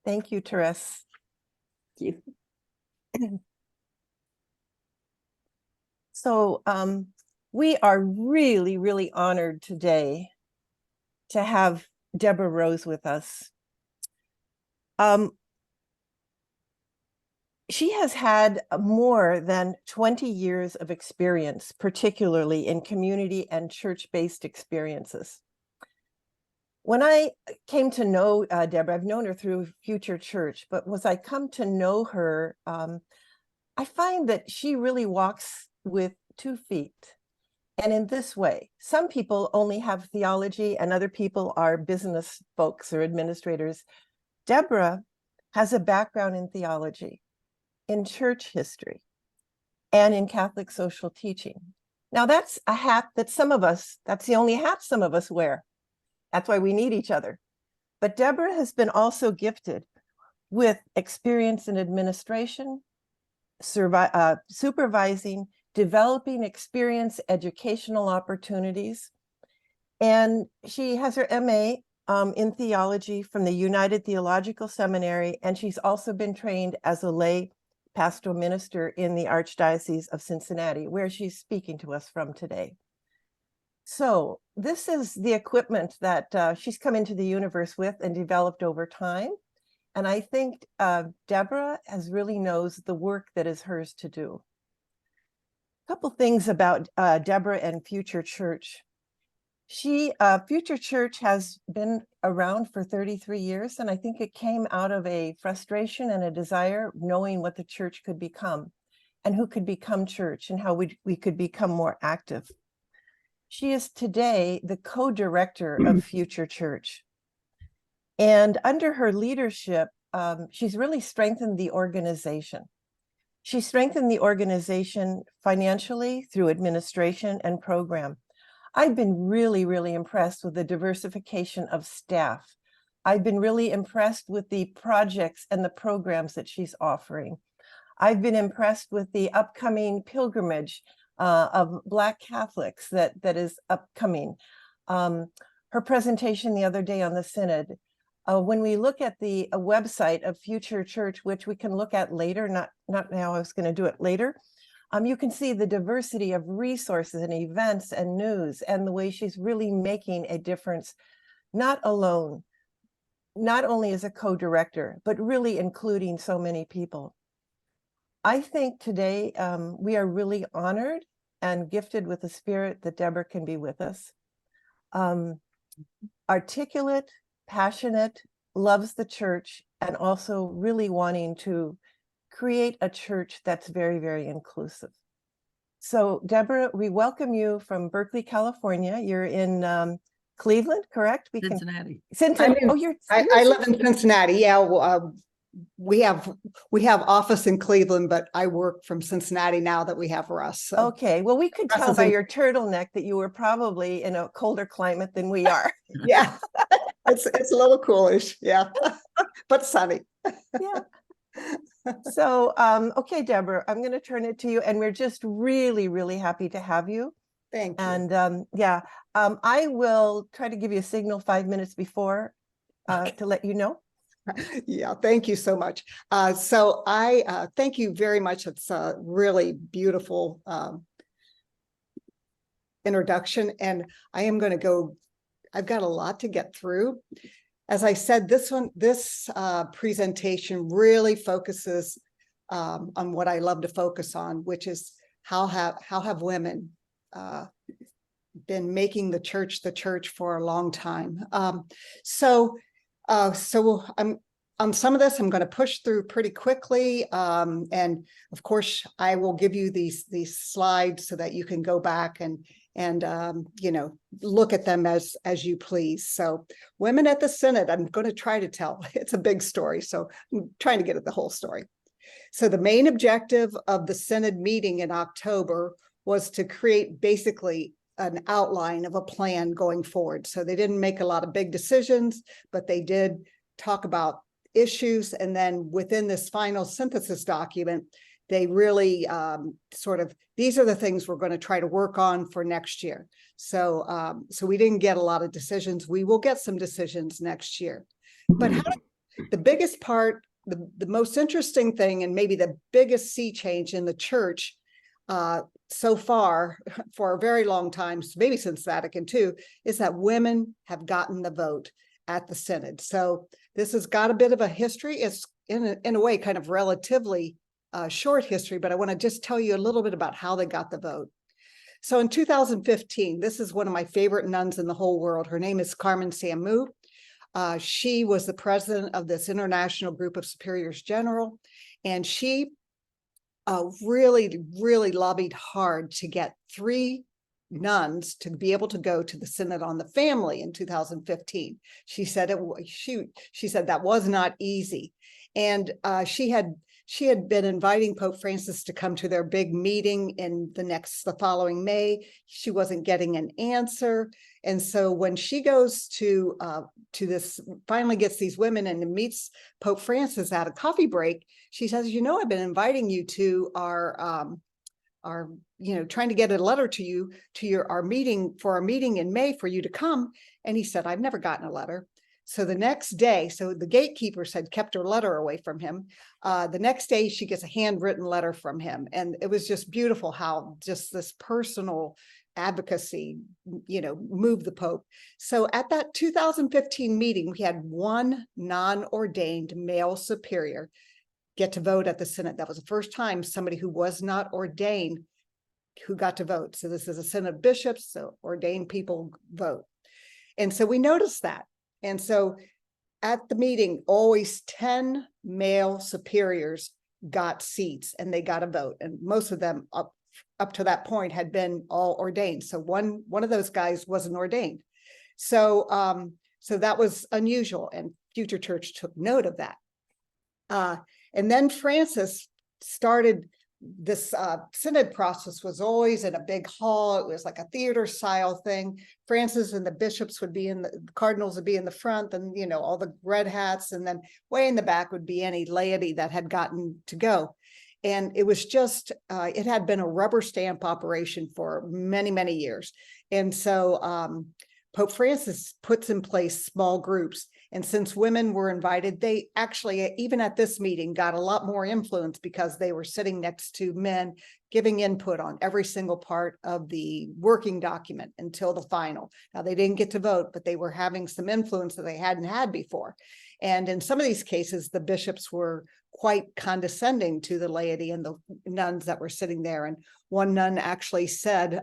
Thank you, Therese. Thank you. So we are really, really honored today to have Deborah Rose with us. She has had more than 20 years of experience, particularly in community and church-based experiences. When I came to know Deborah, I've known her through Future Church, but as I come to know her, I find that she really walks with 2 feet. And in this way, some people only have theology and other people are business folks or administrators. Deborah has a background in theology, in church history, and in Catholic social teaching. Now that's a hat that that's the only hat some of us wear. That's why we need each other. But Deborah has been also gifted with experience in administration, supervising, developing experience, educational opportunities. And she has her MA in theology from the United Theological Seminary, and she's also been trained as a lay pastoral minister in the Archdiocese of Cincinnati, where she's speaking to us from today. So this is the equipment that she's come into the universe with and developed over time. And I think Deborah really knows the work that is hers to do. A couple things about Deborah and Future Church. Future Church has been around for 33 years, and I think it came out of a frustration and a desire knowing what the church could become and who could become church and how we could become more active. She is today the co-director of Future Church. And under her leadership, she's really strengthened the organization. She strengthened the organization financially through administration and program. I've been really, really impressed with the diversification of staff. I've been really impressed with the projects and the programs that she's offering. I've been impressed with the upcoming pilgrimage of Black Catholics that is upcoming. Her presentation the other day on the Synod, when we look at the website of Future Church, which we can look at later, not now, I was going to do it later, you can see the diversity of resources and events and news and the way she's really making a difference, not alone, not only as a co-director, but really including so many people. I think today we are really honored and gifted with the spirit that Deborah can be with us. Articulate, passionate, loves the church, and also really wanting to create a church that's very, very inclusive. So Deborah, we welcome you from Berkeley, California. You're in Cleveland, correct? Cincinnati. Cincinnati. I live in Cincinnati. Yeah, well, we have office in Cleveland, but I work from Cincinnati now that we have Russ. So. Okay, well, we could tell by your turtleneck that you were probably in a colder climate than we are. Yeah, it's a little coolish, yeah, but sunny. Yeah. So, okay, Deborah, I'm going to turn it to you, and we're just really, really happy to have you. Thank you. And I will try to give you a signal 5 minutes before to let you know. Yeah, thank you so much. So I thank you very much. It's a really beautiful introduction, and I am going to go. I've got a lot to get through. As I said, this presentation really focuses on what I love to focus on, which is how have women been making the church for a long time. So I'm on some of this, I'm going to push through pretty quickly. And of course, I will give you these slides so that you can go back and look at them as you please. So women at the Synod, I'm going to try to tell. It's a big story, so I'm trying to get at the whole story. So the main objective of the Synod meeting in October was to create basically an outline of a plan going forward. So they didn't make a lot of big decisions, but they did talk about issues. And then within this final synthesis document, they really these are the things we're going to try to work on for next year. So we didn't get a lot of decisions. We will get some decisions next year. But the biggest part, the most interesting thing, and maybe the biggest sea change in the church so far for a very long time, maybe since Vatican II, is that women have gotten the vote at the Synod. So this has got a bit of a history. It's in a way kind of relatively short history, but I want to just tell you a little bit about how they got the vote. So in 2015, this is one of my favorite nuns in the whole world. Her name is Carmen Samu. She was the president of this International Group of Superiors General, and she really, really lobbied hard to get 3 nuns to be able to go to the Synod on the Family in 2015. She said she said that was not easy, and she had been inviting Pope Francis to come to their big meeting in the following May. She wasn't getting an answer. And so when she goes to this, finally gets these women and meets Pope Francis at a coffee break, she says, I've been inviting you to our trying to get a letter to you to our meeting in May for you to come. And he said, I've never gotten a letter. So the next day, so the gatekeepers had kept her letter away from him. The next day, she gets a handwritten letter from him. And it was just beautiful how just this personal advocacy, moved the Pope. So at that 2015 meeting, we had 1 non-ordained male superior get to vote at the Synod. That was the first time somebody who was not ordained who got to vote. So this is a Synod of bishops, so ordained people vote. And so we noticed that. And so at the meeting, always 10 male superiors got seats and they got a vote. And most of them up to that point had been all ordained. So one of those guys wasn't ordained. So that was unusual, and Future Church took note of that. And then Francis started this Synod process was always in a big hall. It was like a theater style thing. Francis and the bishops would be the cardinals would be in the front, and all the red hats, and then way in the back would be any laity that had gotten to go. And it was just it had been a rubber stamp operation for many, many years. And so Pope Francis puts in place small groups. And since women were invited, they actually, even at this meeting, got a lot more influence because they were sitting next to men, giving input on every single part of the working document until the final. Now, they didn't get to vote, but they were having some influence that they hadn't had before. And in some of these cases, the bishops were quite condescending to the laity and the nuns that were sitting there. And one nun actually said,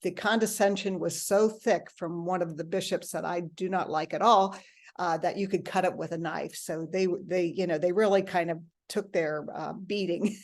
the condescension was so thick from one of the bishops that I do not like at all, that you could cut it with a knife. So they really kind of took their beating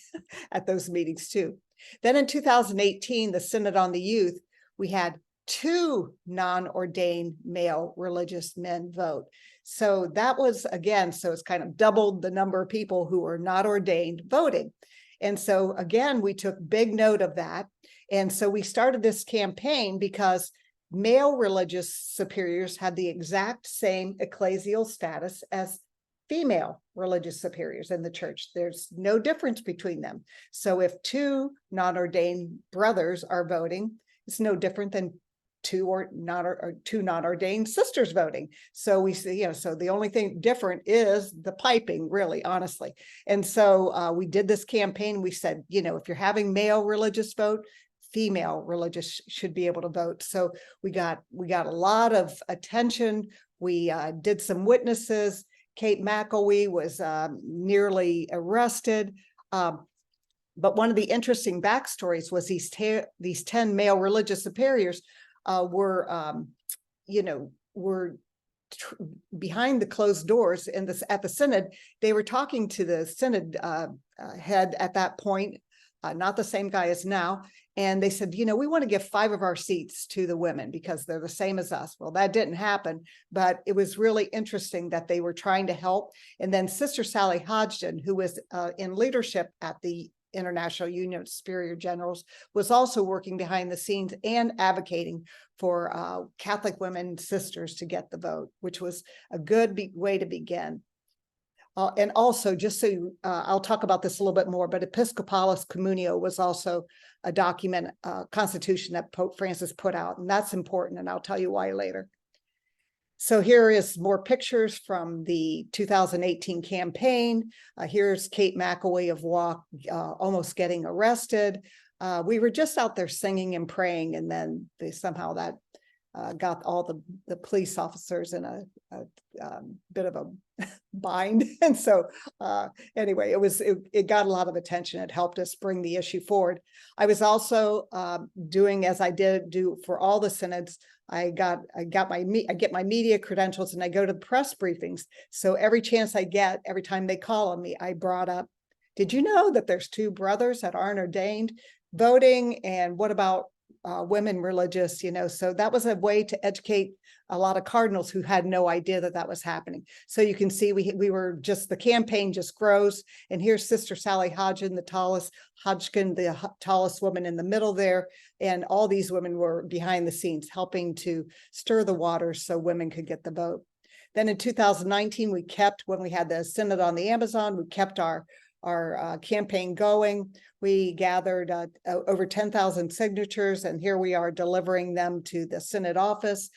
at those meetings too. Then in 2018, the Synod on the Youth, we had 2 non-ordained male religious men vote. So that was, again, so it's kind of doubled the number of people who were not ordained voting. And so again, we took big note of that. And so we started this campaign because male religious superiors had the exact same ecclesial status as female religious superiors in the church. There's no difference between them. So if 2 non-ordained brothers are voting, it's no different than 2 non-ordained sisters voting. So we see, so the only thing different is the piping, really, honestly. And so we did this campaign. We said, if you're having male religious vote, female religious should be able to vote. So we got a lot of attention. We did some witnesses. Kate McElwee was nearly arrested. But one of the interesting backstories was these 10 male religious superiors were behind the closed doors at the Synod. They were talking to the Synod head at that point, not the same guy as now. And they said, we want to give 5 of our seats to the women because they're the same as us. Well, that didn't happen, but it was really interesting that they were trying to help. And then Sister Sally Hodgson, who was in leadership at the International Union of Superior Generals, was also working behind the scenes and advocating for Catholic women sisters to get the vote, which was a good way to begin. And also, just so I'll talk about this a little bit more, but Episcopalis Communio was also a document, constitution that Pope Francis put out, and that's important, and I'll tell you why later. So here is more pictures from the 2018 campaign. Here's Kate McAway of WIC almost getting arrested. We were just out there singing and praying, and then somehow that got all the police officers in a bit of a bind. And so anyway, it got a lot of attention. It helped us bring the issue forward. I was also doing, as I did do for all the synods, I get my media credentials, and I go to the press briefings. So every chance I get, every time they call on me, I brought up, did you know that there's 2 brothers that aren't ordained voting? And what about women religious, so that was a way to educate a lot of cardinals who had no idea that that was happening. So you can see we were just, the campaign just grows. And here's Sister Sally Hodgkin, the tallest woman in the middle there. And all these women were behind the scenes helping to stir the waters so women could get the vote. Then in 2019, when we had the Synod on the Amazon, we kept our campaign going. We gathered over 10,000 signatures, and here we are delivering them to the Synod office,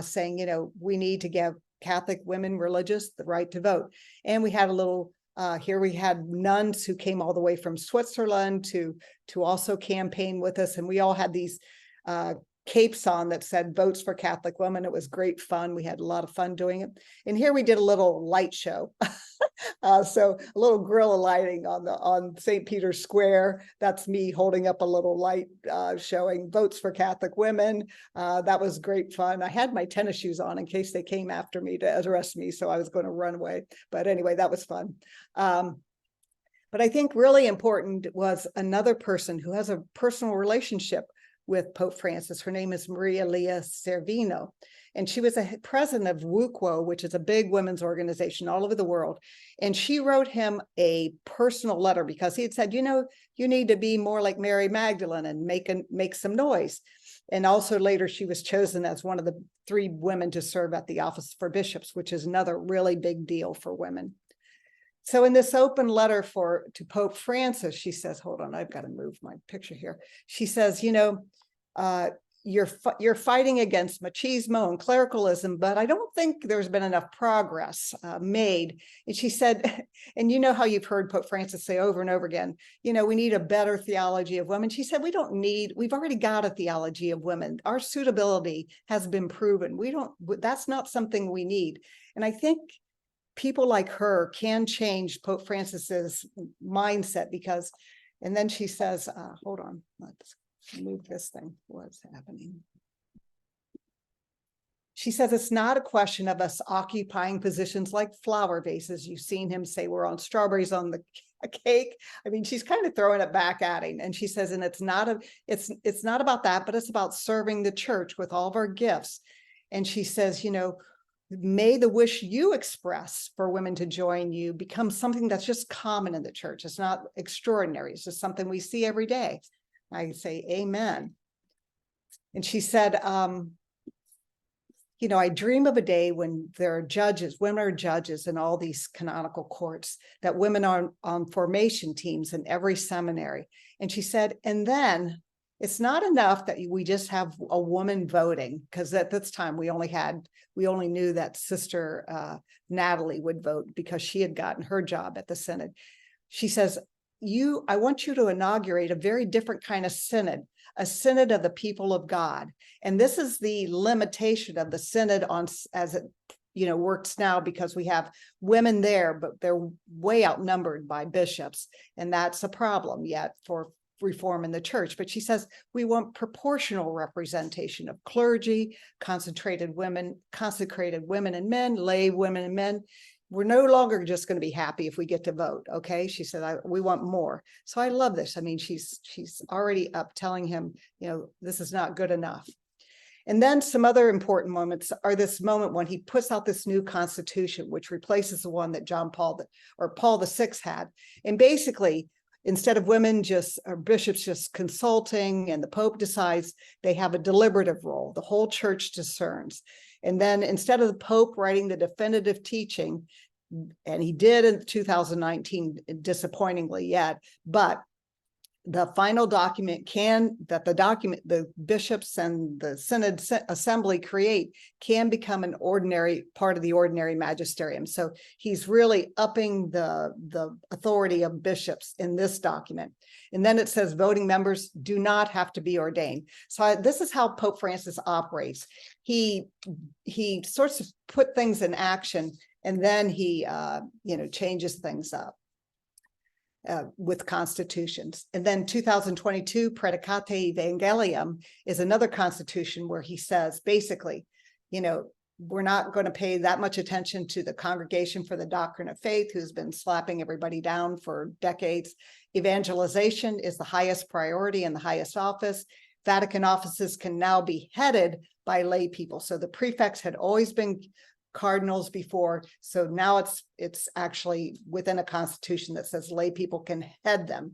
saying, we need to give Catholic women religious the right to vote. And we had a little, here we had nuns who came all the way from Switzerland to also campaign with us, and we all had these capes on that said "Votes for Catholic Women." It was great fun. We had a lot of fun doing it. And here we did a little light show. So a little guerrilla lighting on St. Peter's Square. That's me holding up a little light showing "Votes for Catholic Women." That was great fun. I had my tennis shoes on in case they came after me to arrest me, so I was going to run away. But anyway, that was fun. But I think really important was another person who has a personal relationship with Pope Francis. Her name is Maria Leah Servino, and she was a president of WIC, which is a big women's organization all over the world. And she wrote him a personal letter because he had said, you need to be more like Mary Magdalene and make some noise. And also later she was chosen as one of the 3 women to serve at the office for bishops, which is another really big deal for women. So in this open letter to Pope Francis, she says, hold on, I've got to move my picture here. She says, you're fighting against machismo and clericalism, but I don't think there's been enough progress made. And she said, and you know how you've heard Pope Francis say over and over again, we need a better theology of women. She said, we've already got a theology of women. Our suitability has been proven. That's not something we need. And I think people like her can change Pope Francis's mindset because, and then she says, hold on, let's move this thing. What's happening? She says, it's not a question of us occupying positions like flower vases. You've seen him say we're on strawberries on the cake. I mean, she's kind of throwing it back at him. And she says, and it's not about that, but it's about serving the church with all of our gifts. And she says, may the wish you express for women to join you become something that's just common in the church. It's not extraordinary. It's just something we see every day. I say, amen. And she said, I dream of a day when there are women are judges in all these canonical courts, that women are on formation teams in every seminary. And she said, and then it's not enough that we just have a woman voting, because at this time we only knew that Sister Natalie would vote because she had gotten her job at the Synod. She says, I want you to inaugurate a very different kind of synod, a synod of the people of God. And this is the limitation of the synod as it works now, because we have women there, but they're way outnumbered by bishops. And that's a problem yet for reform in the church. But she says, we want proportional representation of clergy, consecrated women and men, lay women and men. We're no longer just going to be happy if we get to vote. Okay. She said, we want more. So I love this. I mean, she's already up telling him, this is not good enough. And then some other important moments are this moment when he puts out this new constitution, which replaces the one that Paul VI had. And basically, instead of bishops just consulting and the Pope decides, they have a deliberative role. The whole church discerns. And then instead of the Pope writing the definitive teaching, and he did in 2019, disappointingly yet, but the final document the bishops and the synod assembly create can become an ordinary part of the ordinary magisterium. So he's really upping the authority of bishops in this document. And then it says voting members do not have to be ordained. So this is how Pope Francis operates. He sorts of put things in action, and then he changes things up with constitutions. And then 2022 Predicate Evangelium is another constitution where he says, basically, we're not going to pay that much attention to the Congregation for the Doctrine of Faith, who's been slapping everybody down for decades. Evangelization is the highest priority and the highest office. Vatican offices can now be headed by lay people. So the prefects had always been cardinals before, so now it's actually within a constitution that says lay people can head them.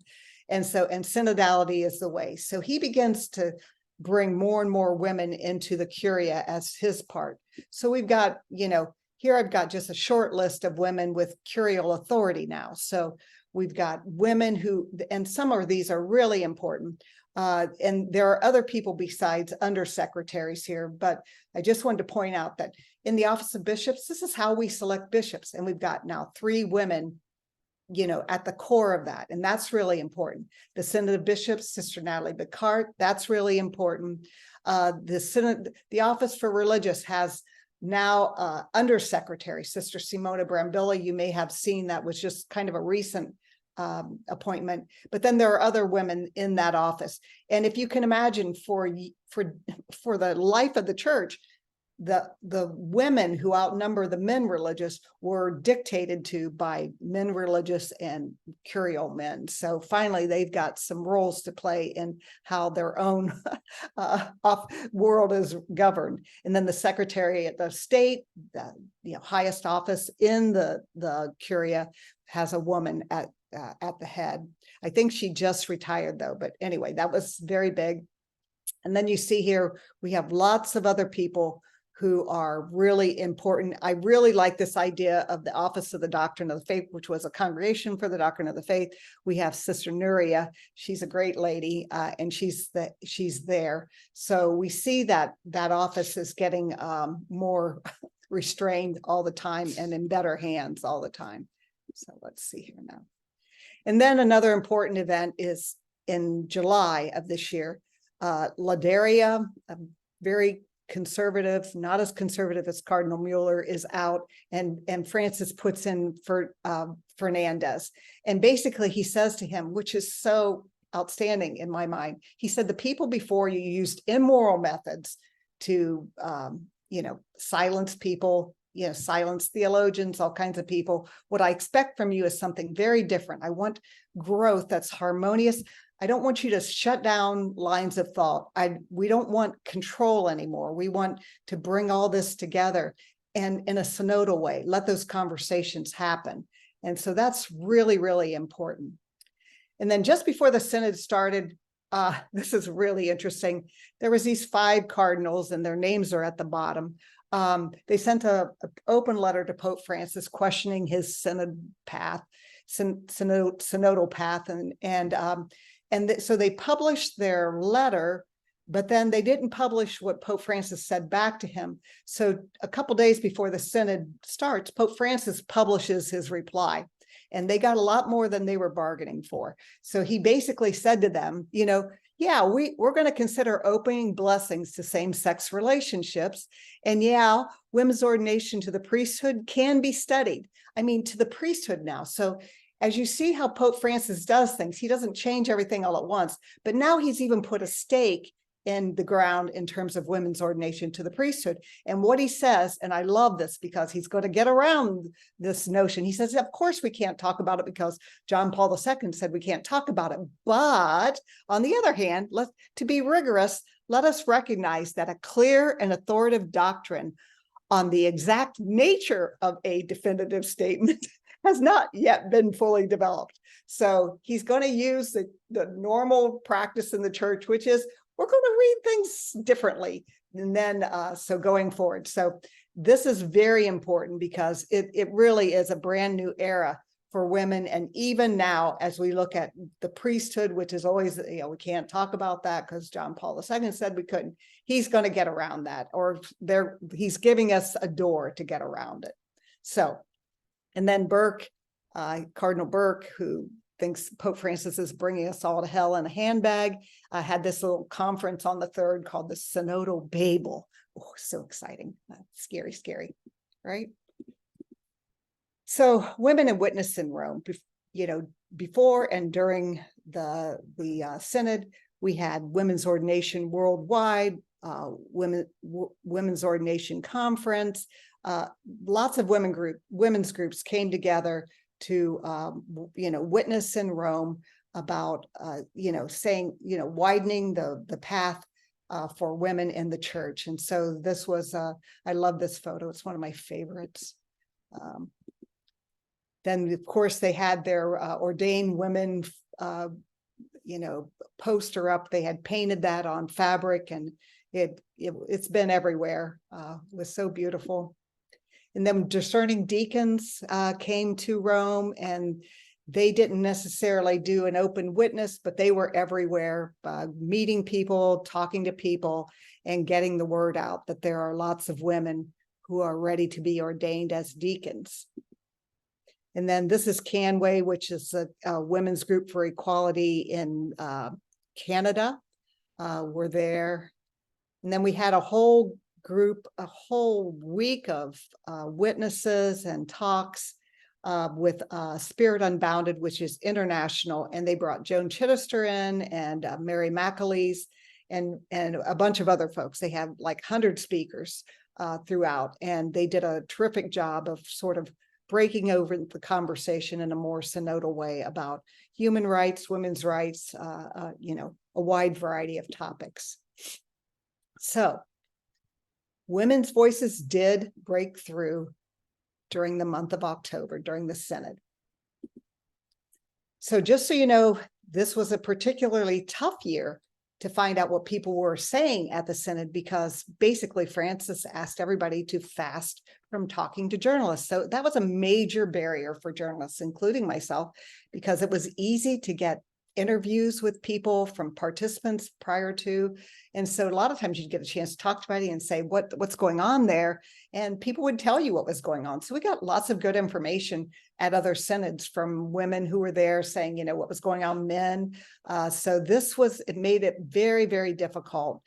And synodality is the way. So he begins to bring more and more women into the curia as his part. So we've got, here I've got just a short list of women with curial authority now. So we've got women who, and some of these are really important. And there are other people besides undersecretaries here, but I just wanted to point out that in the office of bishops, this is how we select bishops. And we've got now 3 women, at the core of that. And that's really important. The Synod of Bishops, Sister Natalie Bicart, that's really important. The Office for Religious has now undersecretary, Sister Simona Brambilla. You may have seen that was just kind of a recent appointment, but then there are other women in that office. And if you can imagine, for the life of the church, the women who outnumber the men religious were dictated to by men religious and curial men. So finally, they've got some roles to play in how their own world is governed. And then the Secretary of State, the highest office in the curia, has a woman at the head. I think she just retired though, but anyway, that was very big. And then you see here, we have lots of other people who are really important. I really like this idea of the Office of the Doctrine of the Faith, which was a congregation for the doctrine of the faith. We have Sister Nuria. She's a great lady, and she's there. So we see that office is getting more restrained all the time and in better hands all the time. So let's see here now. And then another important event is in July of this year. Ladaria, a very conservative, not as conservative as Cardinal Mueller, is out, and Francis puts in for Fernandez. And basically he says to him, which is so outstanding in my mind, he said, the people before you used immoral methods to, silence people, silence theologians, all kinds of people. What I expect from you is something very different. I want growth that's harmonious. I don't want you to shut down lines of thought. We don't want control anymore. We want to bring all this together and in a synodal way, let those conversations happen. And so that's really, really important. And then just before the synod started, this is really interesting. There was these 5 cardinals and their names are at the bottom. They sent an open letter to Pope Francis questioning his synod path, synodal path, so they published their letter, but then they didn't publish what Pope Francis said back to him. So a couple days before the synod starts, Pope Francis publishes his reply, and they got a lot more than they were bargaining for. So he basically said to them, yeah, we're going to consider opening blessings to same-sex relationships. And yeah, women's ordination to the priesthood can be studied. I mean, to the priesthood now. So as you see how Pope Francis does things, he doesn't change everything all at once, but now he's even put a stake in the ground in terms of women's ordination to the priesthood. And what he says, and I love this because he's going to get around this notion. He says, of course, we can't talk about it because John Paul II said we can't talk about it. But on the other hand, to be rigorous, let us recognize that a clear and authoritative doctrine on the exact nature of a definitive statement has not yet been fully developed. So he's going to use the normal practice in the church, which is we're going to read things differently. And then, so going forward. So this is very important because it really is a brand new era for women. And even now, as we look at the priesthood, which is always, we can't talk about that because John Paul II said we couldn't, he's going to get around that, or he's giving us a door to get around it. So, and then Burke, Cardinal Burke, who thinks Pope Francis is bringing us all to hell in a handbag, had this little conference on the 3rd called the Synodal Babel. Oh, so exciting. Scary, scary, right? So women in witness in Rome, before and during the synod, we had women's ordination worldwide, women's ordination conference. Lots of women's groups came together to witness in Rome about saying, widening the path for women in the church. And so this was I love this photo. It's one of my favorites. Then, of course, they had their ordained women, poster up. They had painted that on fabric, and it's been everywhere. It was so beautiful. And then discerning deacons came to Rome, and they didn't necessarily do an open witness, but they were everywhere, meeting people, talking to people, and getting the word out that there are lots of women who are ready to be ordained as deacons. And then this is Canway, which is a women's group for equality in Canada. We're there. And then we had a whole week of witnesses and talks with Spirit Unbounded, which is international. And they brought Joan Chittister in, and Mary McAleese, and a bunch of other folks. They had like 100 speakers throughout, and they did a terrific job of sort of breaking over the conversation in a more synodal way about human rights, women's rights, a wide variety of topics. So women's voices did break through during the month of October, during the Synod. So just so you know, this was a particularly tough year to find out what people were saying at the Synod, because basically Francis asked everybody to fast from talking to journalists. So that was a major barrier for journalists, including myself, because it was easy to get interviews with people from participants prior to. And so a lot of times you'd get a chance to talk to somebody and say, what's going on there? And people would tell you what was going on. So we got lots of good information at other synods from women who were there saying, what was going on, men. So it made it very, very difficult.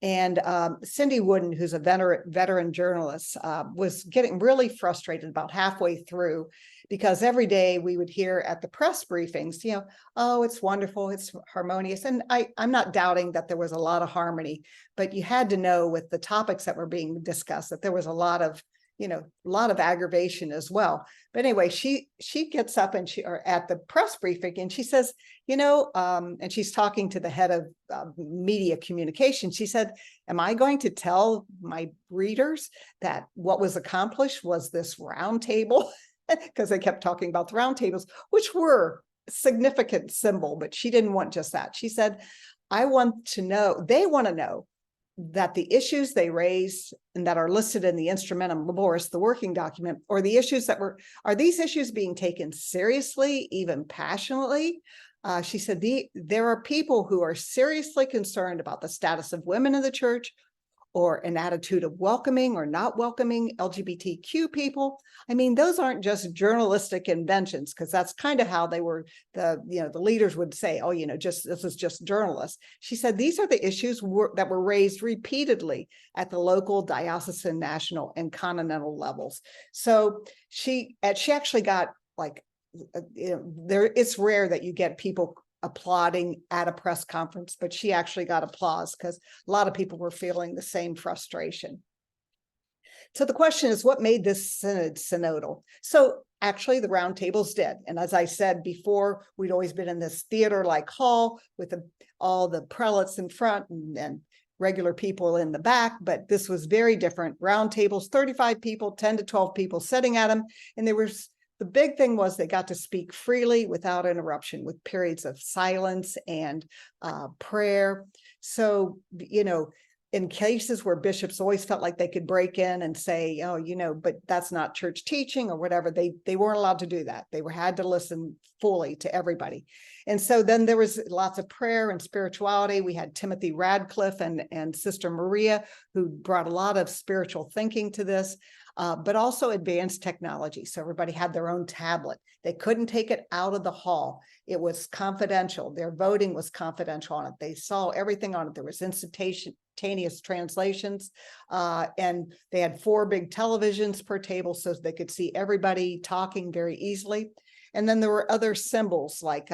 And Cindy Wooden, who's a veteran journalist, was getting really frustrated about halfway through, because every day we would hear at the press briefings, oh, it's wonderful, it's harmonious. And I'm not doubting that there was a lot of harmony, but you had to know with the topics that were being discussed that there was a lot of aggravation as well. But anyway, she gets up and at the press briefing, and she says, and she's talking to the head of media communication. She said, am I going to tell my readers that what was accomplished was this roundtable? Because they kept talking about the roundtables, which were a significant symbol, but she didn't want just that. She said, they want to know that the issues they raised and that are listed in the Instrumentum Laboris, the working document, or the issues are these issues being taken seriously, even passionately? She said, there are people who are seriously concerned about the status of women in the church, or an attitude of welcoming or not welcoming LGBTQ people. I mean, those aren't just journalistic inventions, because that's kind of how they were, the leaders would say, oh, this is just journalists. She said, these are the issues that were raised repeatedly at the local, diocesan, national, and continental levels. So she actually got it's rare that you get people applauding at a press conference, but she actually got applause because a lot of people were feeling the same frustration. So the question is, what made this synod synodal? So actually the roundtables did. And as I said before, we'd always been in this theater-like hall with all the prelates in front and regular people in the back, but this was very different. Roundtables, 35 people, 10 to 12 people sitting at them. And the big thing was they got to speak freely without interruption, with periods of silence and prayer. So, in cases where bishops always felt like they could break in and say, oh, but that's not church teaching or whatever, they weren't allowed to do that. They had to listen fully to everybody. And so then there was lots of prayer and spirituality. We had Timothy Radcliffe and Sister Maria, who brought a lot of spiritual thinking to this, but also advanced technology. So everybody had their own tablet. They couldn't take it out of the hall. It was confidential. Their voting was confidential on it. They saw everything on it. There was instantaneous translations, and they had 4 big televisions per table so they could see everybody talking very easily. And then there were other symbols like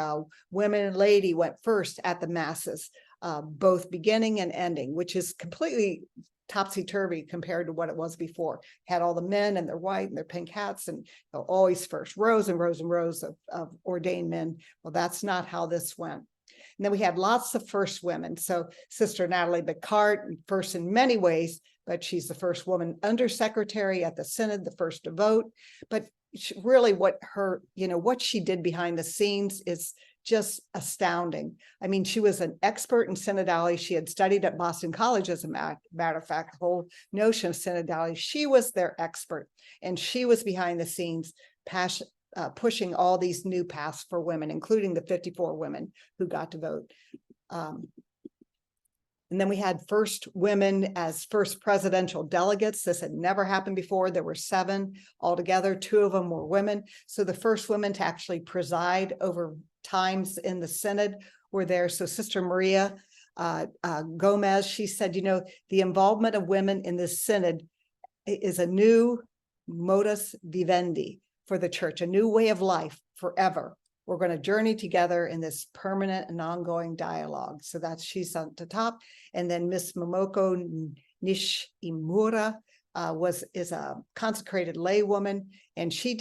women and lady went first at the masses, both beginning and ending, which is completely topsy-turvy compared to what it was before. Had all the men and their white and their pink hats and always first, rows and rows and rows of ordained men. Well, that's not how this went. And then we had lots of first women. So Sister Natalie Picard, first in many ways, but she's the first woman undersecretary at the Synod, the first to vote. But really what she did behind the scenes is just astounding. I mean, she was an expert in synodality. She had studied at Boston College, as a matter of fact, the whole notion of synodality. She was their expert, and she was behind the scenes, pushing all these new paths for women, including the 54 women who got to vote. And then we had first women as first presidential delegates. This had never happened before. There were 7 altogether. 2 of them were women. So the first women to actually preside over times in the Synod were there. So Sister Maria Gomez, she said, the involvement of women in this Synod is a new modus vivendi for the church, a new way of life forever. We're going to journey together in this permanent and ongoing dialogue. So she's on the top. And then Miss Momoko Nishimura is a consecrated laywoman, and she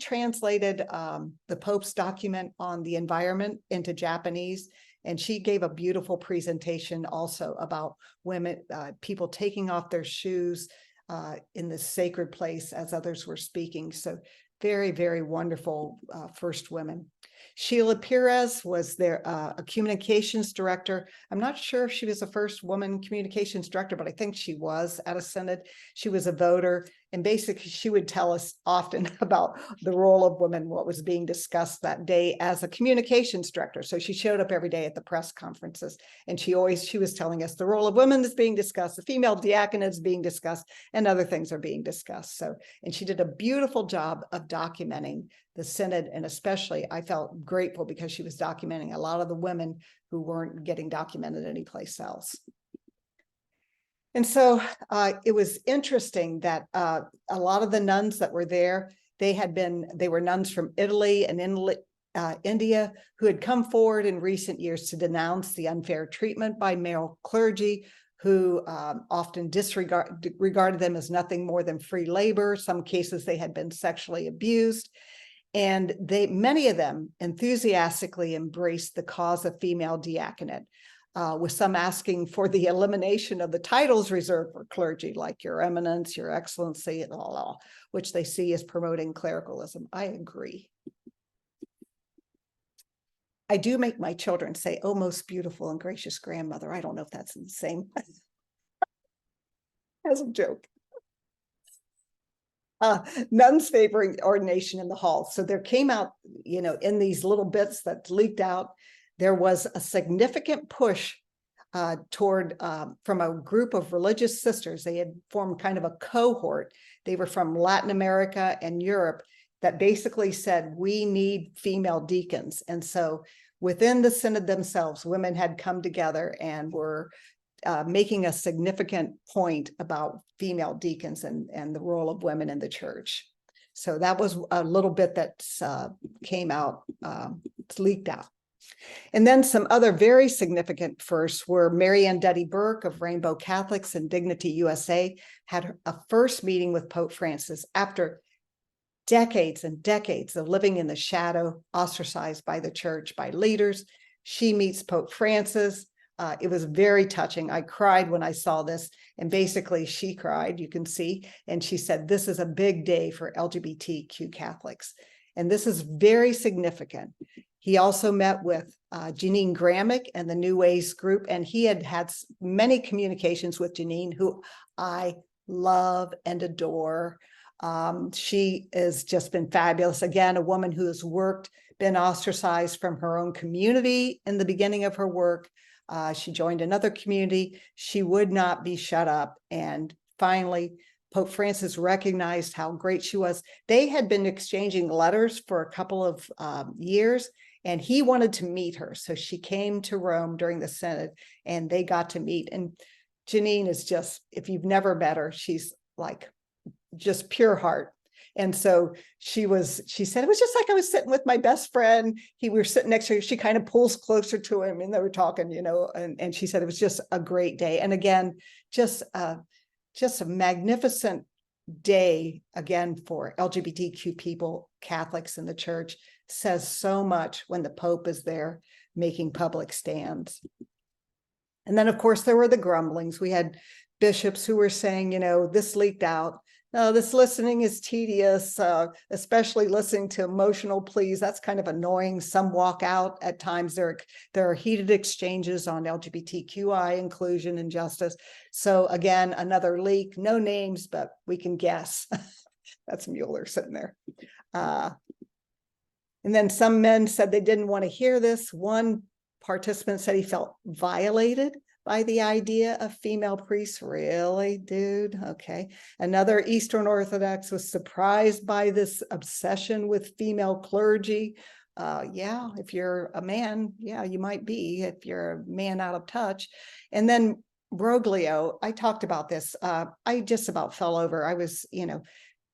translated the Pope's document on the environment into Japanese. And she gave a beautiful presentation also about women, people taking off their shoes in this sacred place as others were speaking. So very, very wonderful first women. Sheila Perez was their a communications director. I'm not sure if she was the first woman communications director, but I think she was at a Synod. She was a voter, and basically she would tell us often about the role of women, what was being discussed that day as a communications director. So she showed up every day at the press conferences, and she was telling us the role of women is being discussed, the female diaconate is being discussed, and other things are being discussed. So, and she did a beautiful job of documenting the Synod, and especially I felt grateful because she was documenting a lot of the women who weren't getting documented anyplace else. And so it was interesting that a lot of the nuns that were there, they were nuns from Italy and India who had come forward in recent years to denounce the unfair treatment by male clergy, who often regarded them as nothing more than free labor. Some cases they had been sexually abused. And many of them enthusiastically embraced the cause of female diaconate, with some asking for the elimination of the titles reserved for clergy, like Your Eminence, Your Excellency, and all, which they see as promoting clericalism. I agree. I do make my children say, "Oh, most beautiful and gracious grandmother." I don't know if that's the same as a joke. Nuns favoring ordination in the hall. So there came out, in these little bits that leaked out, there was a significant push toward from a group of religious sisters. They had formed kind of a cohort. They were from Latin America and Europe that basically said, we need female deacons. And so within the Synod themselves, women had come together and were making a significant point about female deacons and the role of women in the church. So that was a little bit that came out, leaked out. And then some other very significant firsts were Marianne Duddy Burke of Rainbow Catholics and Dignity USA had a first meeting with Pope Francis after decades and decades of living in the shadow, ostracized by the church, by leaders. She meets Pope Francis. It was very touching. I cried when I saw this, and basically she cried, you can see, and she said, this is a big day for LGBTQ Catholics. And this is very significant. He also met with Janine Gramick and the New Ways group, and he had many communications with Janine, who I love and adore. She has just been fabulous. Again, a woman who has been ostracized from her own community in the beginning of her work. She joined another community. She would not be shut up. And finally, Pope Francis recognized how great she was. They had been exchanging letters for a couple of years, and he wanted to meet her. So she came to Rome during the Synod, and they got to meet. And Janine is just, if you've never met her, she's like just pure heart. And so she said, it was just like I was sitting with my best friend. We were sitting next to her. She kind of pulls closer to him and they were talking, and she said it was just a great day. And again, just a magnificent day again for LGBTQ people, Catholics in the church. Says so much when the Pope is there making public stands. And then, of course, there were the grumblings. We had bishops who were saying, this leaked out. No, this listening is tedious, especially listening to emotional pleas. That's kind of annoying. Some walk out at times. There are heated exchanges on LGBTQI inclusion and justice. So again, another leak, no names, but we can guess. That's Mueller sitting there. And then some men said they didn't want to hear this. One participant said he felt violated by the idea of female priests. Really, dude? Okay. Another Eastern Orthodox was surprised by this obsession with female clergy. Yeah, if you're a man, yeah, you might be, if you're a man out of touch. And then Broglio, I talked about this. I just about fell over. I was,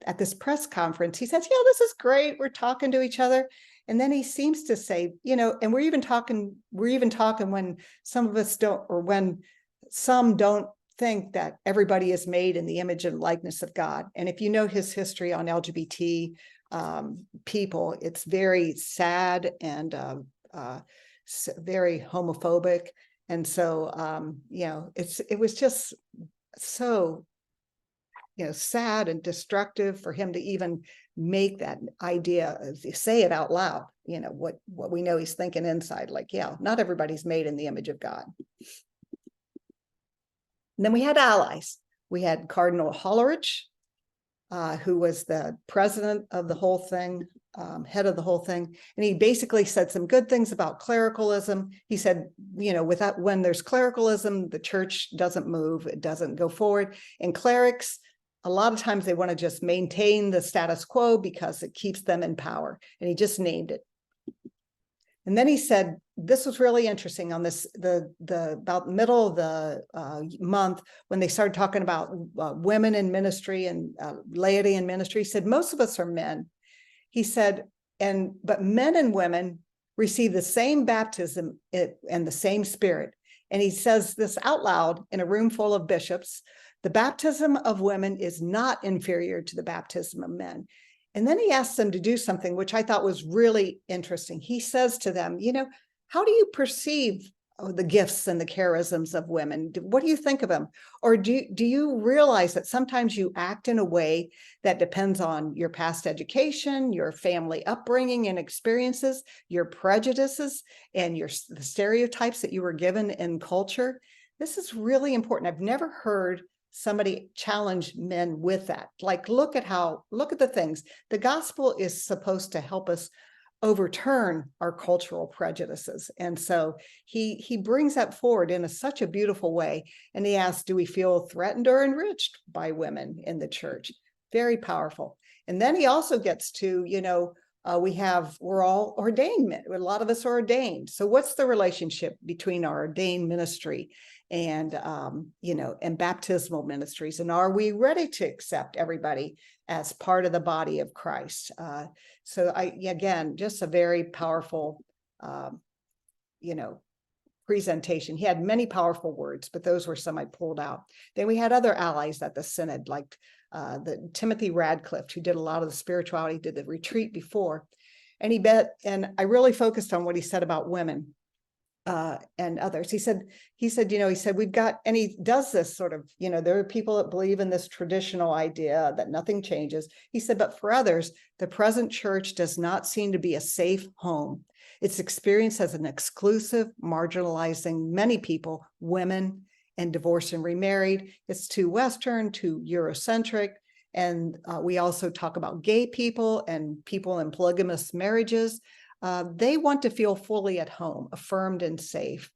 at this press conference, he says, this is great. We're talking to each other. And then he seems to say, and we're even talking when some of us don't, or when some don't think that everybody is made in the image and likeness of God. And if you know his history on LGBT people, it's very sad and very homophobic. And so, it was just so sad and destructive for him to even make that idea, say it out loud, what we know he's thinking inside, like, not everybody's made in the image of God. And then we had allies. We had Cardinal Hollerich, who was the president of the whole thing, head of the whole thing. And he basically said some good things about clericalism. He said, when there's clericalism, the church doesn't move, it doesn't go forward. And clerics, a lot of times they want to just maintain the status quo because it keeps them in power. And he just named it. And then he said, this was really interesting on this, about middle of the month, when they started talking about women in ministry and laity in ministry. He said, most of us are men. He said, but men and women receive the same baptism and the same spirit. And he says this out loud in a room full of bishops. The baptism of women is not inferior to the baptism of men. And then he asks them to do something, which I thought was really interesting. He says to them, how do you perceive the gifts and the charisms of women? What do you think of them? Or do you realize that sometimes you act in a way that depends on your past education, your family upbringing and experiences, your prejudices, and the stereotypes that you were given in culture? This is really important. I've never heard somebody challenge men with that. Like, look at the things. The gospel is supposed to help us overturn our cultural prejudices. And so he brings that forward in such a beautiful way. And he asks, do we feel threatened or enriched by women in the church? Very powerful. And then he also gets to, we're all ordained men. A lot of us are ordained. So what's the relationship between our ordained ministry and baptismal ministries? And are we ready to accept everybody as part of the body of Christ? So again, just a very powerful, presentation. He had many powerful words, but those were some I pulled out. Then we had other allies at the Synod, like the Timothy Radcliffe, who did a lot of the spirituality, did the retreat before. And I really focused on what he said about women. and others. He said, we've got, and he does this sort of, there are people that believe in this traditional idea that nothing changes. He said, but for others, the present church does not seem to be a safe home. Its experience as an exclusive, marginalizing many people, women, and divorced and remarried. It's too Western, too Eurocentric. And we also talk about gay people and people in polygamous marriages. They want to feel fully at home, affirmed and safe.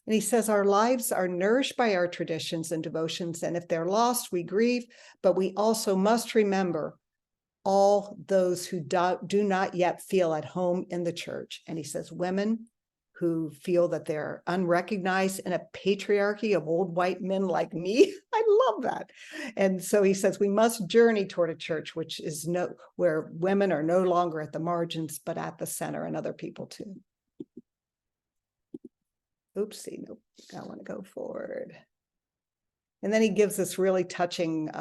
And he says, our lives are nourished by our traditions and devotions, and if they're lost, we grieve, but we also must remember all those who do not yet feel at home in the church. And he says, women who feel that they're unrecognized in a patriarchy of old white men like me. I love that. And so he says, we must journey toward a church which is where women are no longer at the margins, but at the center, and other people too. Oopsie, nope, I want to go forward. And then he gives this really touching,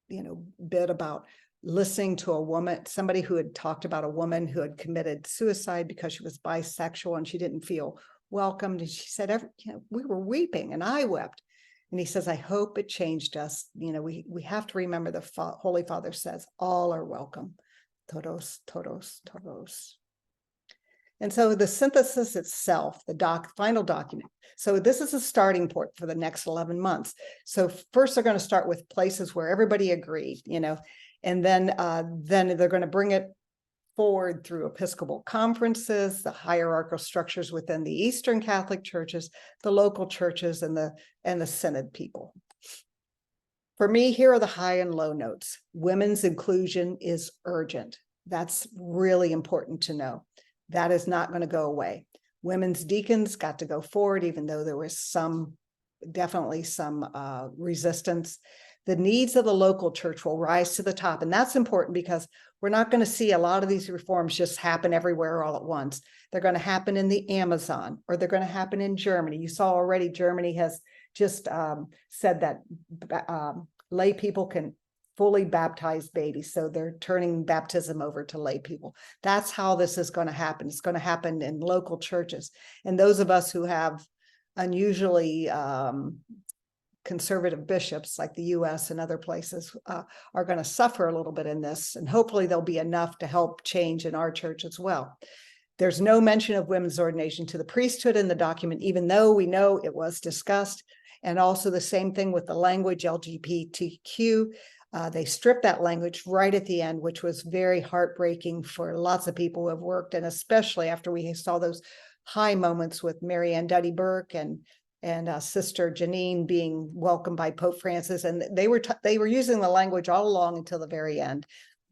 bit about listening to a woman, somebody who had talked about a woman who had committed suicide because she was bisexual and she didn't feel welcomed. And she said, we were weeping and I wept. And he says, I hope it changed us. We have to remember the Holy Father says, all are welcome. Todos, todos, todos. And so the synthesis itself, the final document. So this is a starting point for the next 11 months. So first they're going to start with places where everybody agreed, and then they're going to bring it forward through Episcopal conferences, the hierarchical structures within the Eastern Catholic churches, the local churches, and the Synod people. For me, here are the high and low notes. Women's inclusion is urgent. That's really important to know. That is not going to go away. Women's deacons got to go forward, even though there was definitely some resistance. The needs of the local church will rise to the top. And that's important because we're not going to see a lot of these reforms just happen everywhere all at once. They're going to happen in the Amazon, or they're going to happen in Germany. You saw already Germany has just said that lay people can fully baptize babies. So they're turning baptism over to lay people. That's how this is going to happen. It's going to happen in local churches. And those of us who have unusually conservative bishops like the US and other places are going to suffer a little bit in this. And hopefully there'll be enough to help change in our church as well. There's no mention of women's ordination to the priesthood in the document, even though we know it was discussed. And also the same thing with the language LGBTQ. They stripped that language right at the end, which was very heartbreaking for lots of people who have worked, and especially after we saw those high moments with Mary Ann Duddy Burke and Sister Janine being welcomed by Pope Francis, and they were using the language all along until the very end.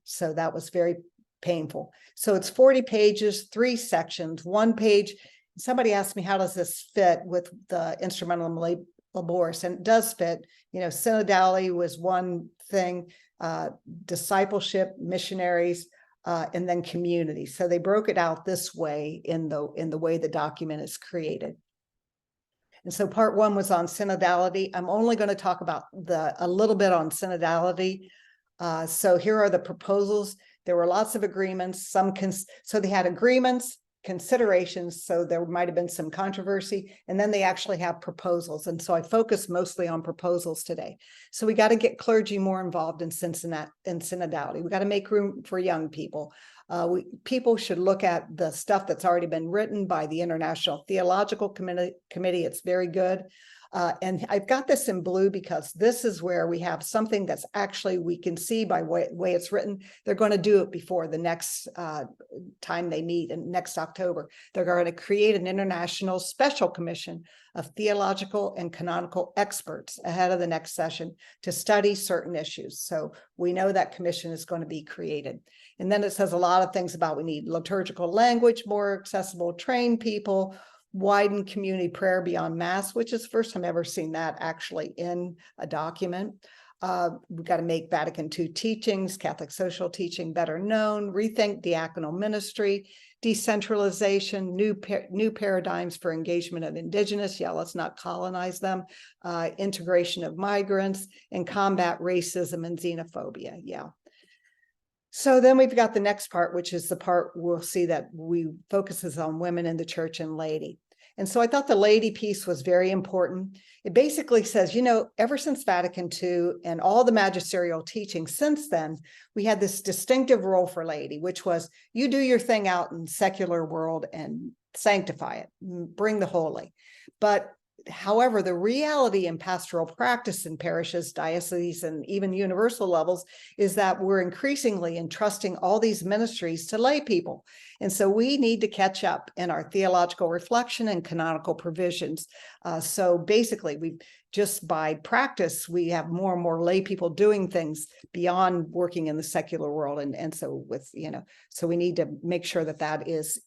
So that was very painful. So it's 40 pages, 3 sections, 1 page. Somebody asked me, how does this fit with the Instrumental Laboris? And it does fit. Synodality was one thing, discipleship, missionaries, and then community. So they broke it out this way in the way the document is created. And so part 1 was on synodality. I'm only going to talk about a little bit on synodality. So here are the proposals. There were lots of agreements. So they had agreements, considerations, so there might have been some controversy, and then they actually have proposals. And so I focus mostly on proposals today. So we got to get clergy more involved in synodality. We got to make room for young people. People should look at the stuff that's already been written by the International Theological Committee. It's very good. And I've got this in blue because this is where we have something that's actually, we can see by way it's written, they're going to do it before the next time they meet in next October. They're going to create an international special commission of theological and canonical experts ahead of the next session to study certain issues. So we know that commission is going to be created. And then it says a lot of things about we need liturgical language, more accessible, trained people, widen community prayer beyond Mass, which is the first time I've ever seen that actually in a document. We've got to make Vatican II teachings, Catholic social teaching better known, rethink diaconal ministry, decentralization, new paradigms for engagement of Indigenous, let's not colonize them, integration of migrants, and combat racism and xenophobia, So then we've got the next part, which is the part we'll see that we focuses on women in the church and laity. And so I thought the laity piece was very important. It basically says, ever since Vatican II and all the magisterial teaching since then, we had this distinctive role for laity, which was you do your thing out in the secular world and sanctify it, bring the holy. But however, the reality in pastoral practice in parishes, dioceses, and even universal levels is that we're increasingly entrusting all these ministries to lay people. And so we need to catch up in our theological reflection and canonical provisions. So basically, we just by practice, we have more and more lay people doing things beyond working in the secular world. And so so we need to make sure that that is,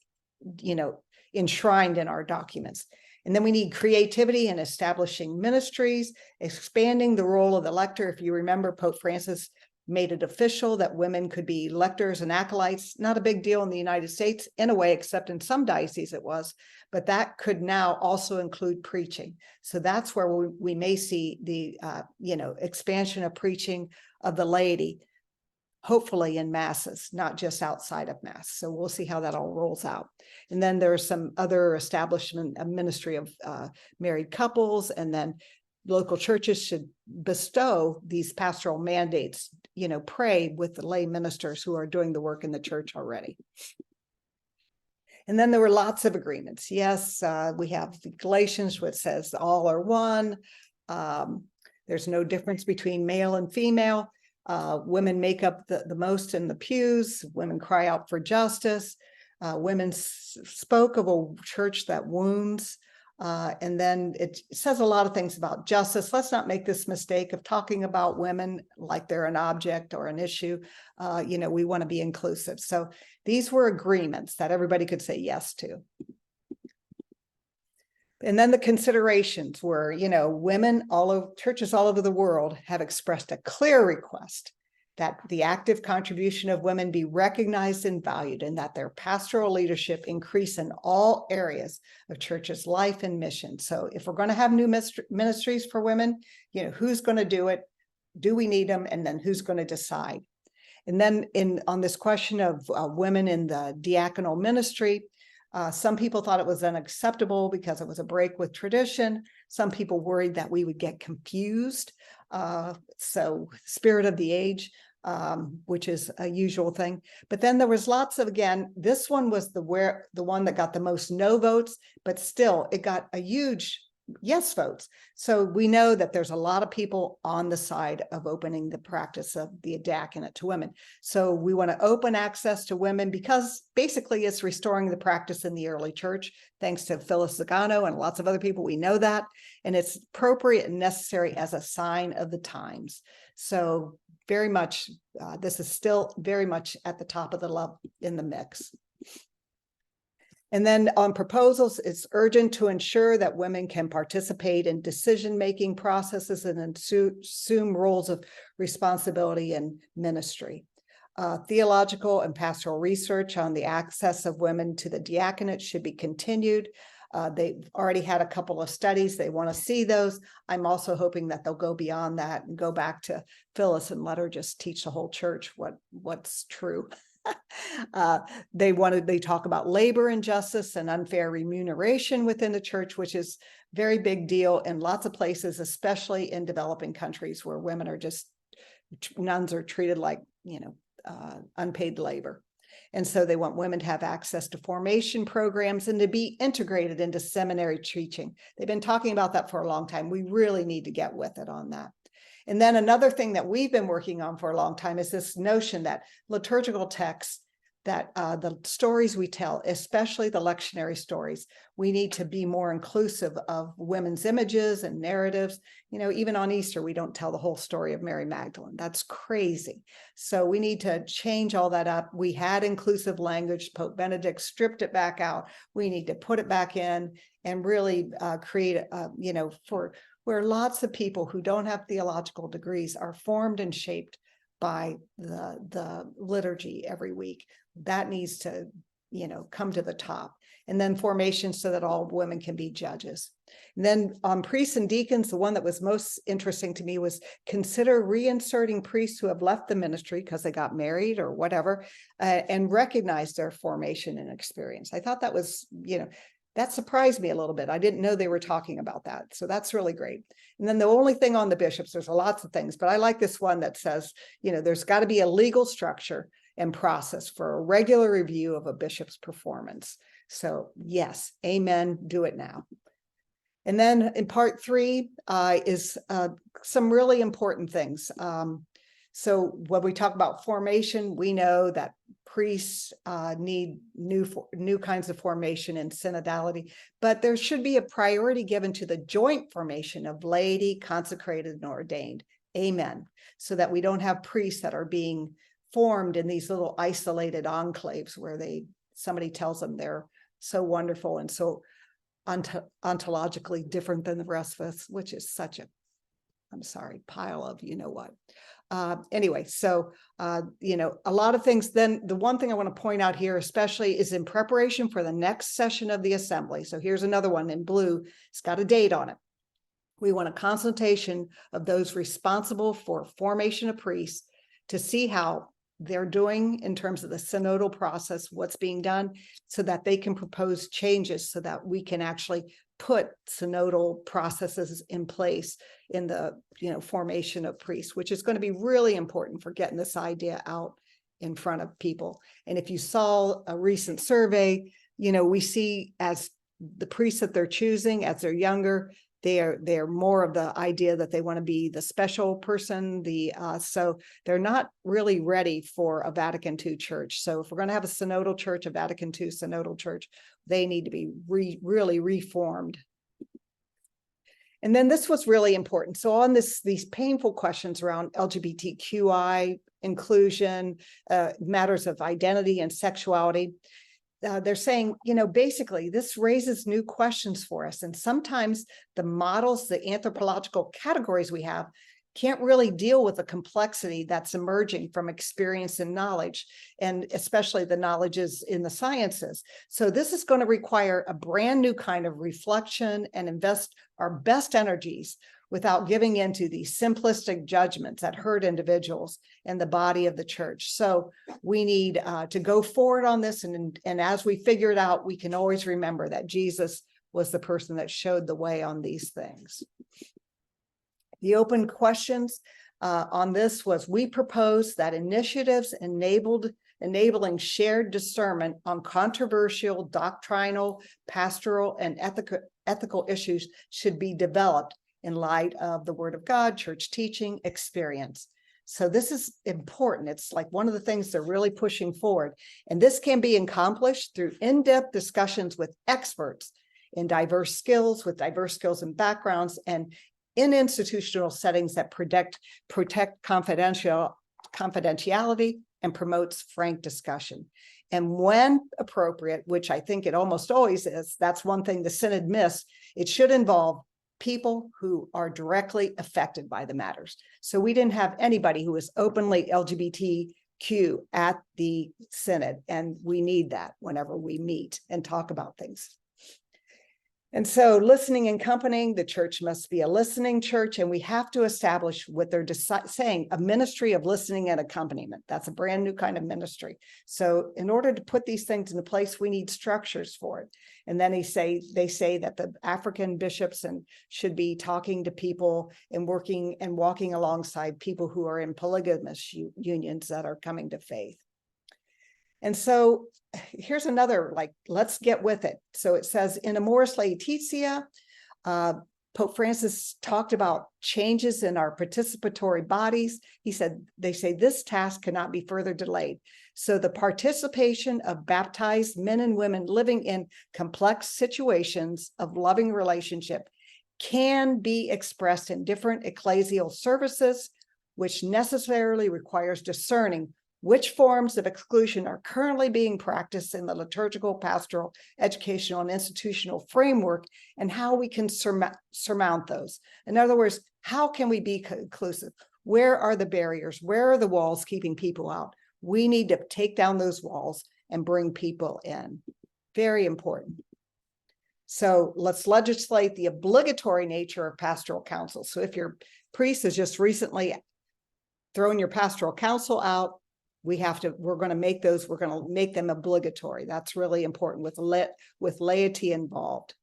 enshrined in our documents. And then we need creativity in establishing ministries, expanding the role of the lector. If you remember, Pope Francis made it official that women could be lectors and acolytes. Not a big deal in the United States in a way, except in some dioceses it was, but that could now also include preaching. So that's where we may see the, expansion of preaching of the laity, hopefully in masses, not just outside of mass. So we'll see how that all rolls out. And then there's some other establishment, a ministry of married couples, and then local churches should bestow these pastoral mandates, pray with the lay ministers who are doing the work in the church already. And then there were lots of agreements. Yes, we have the Galatians, which says all are one. There's no difference between male and female. Women make up the most in the pews. Women cry out for justice. Women spoke of a church that wounds. And then it says a lot of things about justice. Let's not make this mistake of talking about women like they're an object or an issue. We want to be inclusive. So these were agreements that everybody could say yes to. And then the considerations were, women, churches all over the world have expressed a clear request that the active contribution of women be recognized and valued, and that their pastoral leadership increase in all areas of church's life and mission. So if we're going to have new ministries for women, who's going to do it? Do we need them? And then who's going to decide? And then on this question of women in the diaconal ministry, some people thought it was unacceptable because it was a break with tradition. Some people worried that we would get confused. So spirit of the age, which is a usual thing. But then there was lots of, again, this one was the one that got the most no votes, but still it got a huge yes votes. So we know that there's a lot of people on the side of opening the practice of the diaconate to women. So we want to open access to women because basically it's restoring the practice in the early church, thanks to Phyllis Zagano and lots of other people. We know that, and it's appropriate and necessary as a sign of the times. So very much, this is still very much at the top of the love in the mix. And then on proposals, it's urgent to ensure that women can participate in decision-making processes and assume roles of responsibility in ministry. Theological and pastoral research on the access of women to the diaconate should be continued. They've already had a couple of studies. They want to see those. I'm also hoping that they'll go beyond that and go back to Phyllis and let her just teach the whole church what's true. They talk about labor injustice and unfair remuneration within the church, which is a very big deal in lots of places, especially in developing countries where women are nuns are treated like, unpaid labor. And so they want women to have access to formation programs and to be integrated into seminary teaching. They've been talking about that for a long time. We really need to get with it on that. And then another thing that we've been working on for a long time is this notion that liturgical texts, that the stories we tell, especially the lectionary stories, we need to be more inclusive of women's images and narratives. Even on Easter, we don't tell the whole story of Mary Magdalene. That's crazy. So we need to change all that up. We had inclusive language. Pope Benedict stripped it back out. We need to put it back in and really create, where lots of people who don't have theological degrees are formed and shaped by the liturgy every week. That needs to, come to the top. And then formation so that all women can be judges. And then on priests and deacons, the one that was most interesting to me was consider reinserting priests who have left the ministry because they got married or whatever, and recognize their formation and experience. I thought that was, that surprised me a little bit. I didn't know they were talking about that. So that's really great. And then the only thing on the bishops, there's lots of things, but I like this one that says, there's got to be a legal structure and process for a regular review of a bishop's performance. So yes, amen, do it now. And then in part 3 is some really important things. So when we talk about formation, we know that priests need new kinds of formation and synodality, but there should be a priority given to the joint formation of laity, consecrated, and ordained. Amen. So that we don't have priests that are being formed in these little isolated enclaves where somebody tells them they're so wonderful and so ontologically different than the rest of us, which is such a, I'm sorry, pile of what. Anyway, so, a lot of things. Then the one thing I want to point out here, especially, is in preparation for the next session of the assembly. So here's another one in blue. It's got a date on it. We want a consultation of those responsible for formation of priests to see how they're doing in terms of the synodal process, what's being done, so that they can propose changes so that we can actually put synodal processes in place in the formation of priests, which is going to be really important for getting this idea out in front of people. And if you saw a recent survey, we see as the priests that they're choosing, as they're younger, they're more of the idea that they want to be the special person, so they're not really ready for a Vatican II church. So if we're going to have a synodal church, a Vatican II synodal church, they need to be really reformed. And then this was really important. So on these painful questions around LGBTQI inclusion, matters of identity and sexuality, they're saying, basically this raises new questions for us. And sometimes the models, the anthropological categories we have can't really deal with the complexity that's emerging from experience and knowledge, and especially the knowledges in the sciences. So this is going to require a brand new kind of reflection and invest our best energies without giving into these simplistic judgments that hurt individuals and the body of the church. So we need to go forward on this. And as we figure it out, we can always remember that Jesus was the person that showed the way on these things. The open questions on this was, we propose that initiatives enabling shared discernment on controversial, doctrinal, pastoral, and ethical issues should be developed in light of the Word of God, church teaching, experience. So this is important. It's like one of the things they're really pushing forward. And this can be accomplished through in-depth discussions with experts in diverse skills, and backgrounds, and in institutional settings that protect confidentiality and promotes frank discussion. And when appropriate, which I think it almost always is, that's one thing the Synod missed, it should involve people who are directly affected by the matters. So we didn't have anybody who was openly LGBTQ at the Synod, and we need that whenever we meet and talk about things. And so listening and accompanying, the church must be a listening church, and we have to establish what they're saying, a ministry of listening and accompaniment. That's a brand new kind of ministry. So in order to put these things into place, we need structures for it. And then they say that the African bishops should be talking to people and working and walking alongside people who are in polygamous unions that are coming to faith. And so here's another, let's get with it. So it says, in Amoris Laetitia, Pope Francis talked about changes in our participatory bodies. He said, they say this task cannot be further delayed. So the participation of baptized men and women living in complex situations of loving relationship can be expressed in different ecclesial services, which necessarily requires discerning which forms of exclusion are currently being practiced in the liturgical, pastoral, educational, and institutional framework, and how we can surmount those. In other words, how can we be inclusive? Where are the barriers? Where are the walls keeping people out? We need to take down those walls and bring people in. Very important. So let's legislate the obligatory nature of pastoral counsel. So if your priest has just recently thrown your pastoral counsel out, we're going to make them obligatory. That's really important with laity involved.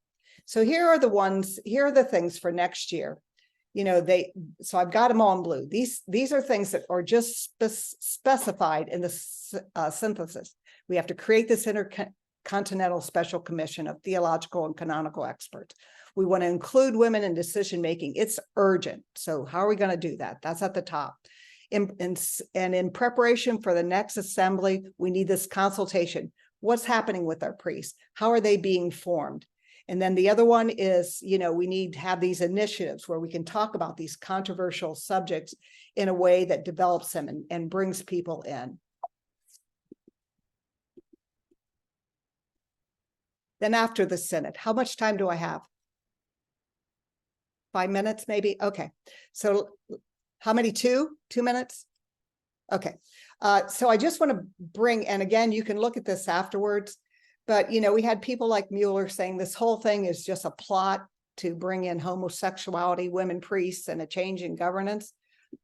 So here are the things for next year. So I've got them all in blue. These are things that are just specified in the synthesis. We have to create this intercontinental special commission of theological and canonical experts. We want to include women in decision-making. It's urgent. So how are we going to do that? That's at the top. And in preparation for the next assembly, we need this consultation. What's happening with our priests? How are they being formed? And then the other one is, we need to have these initiatives where we can talk about these controversial subjects in a way that develops them and brings people in. Then after the Synod, how much time do I have? 5 minutes, maybe? Okay. So how many? 2 minutes? Okay. So I just want to bring, and again, you can look at this afterwards, but, we had people like Mueller saying this whole thing is just a plot to bring in homosexuality, women priests, and a change in governance.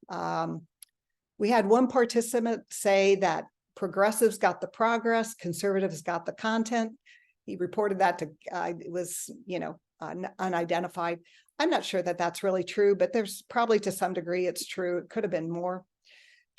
We had one participant say that progressives got the progress, conservatives got the content. He reported that to, it was, unidentified. I'm not sure that that's really true, but there's probably to some degree it's true. It could have been more.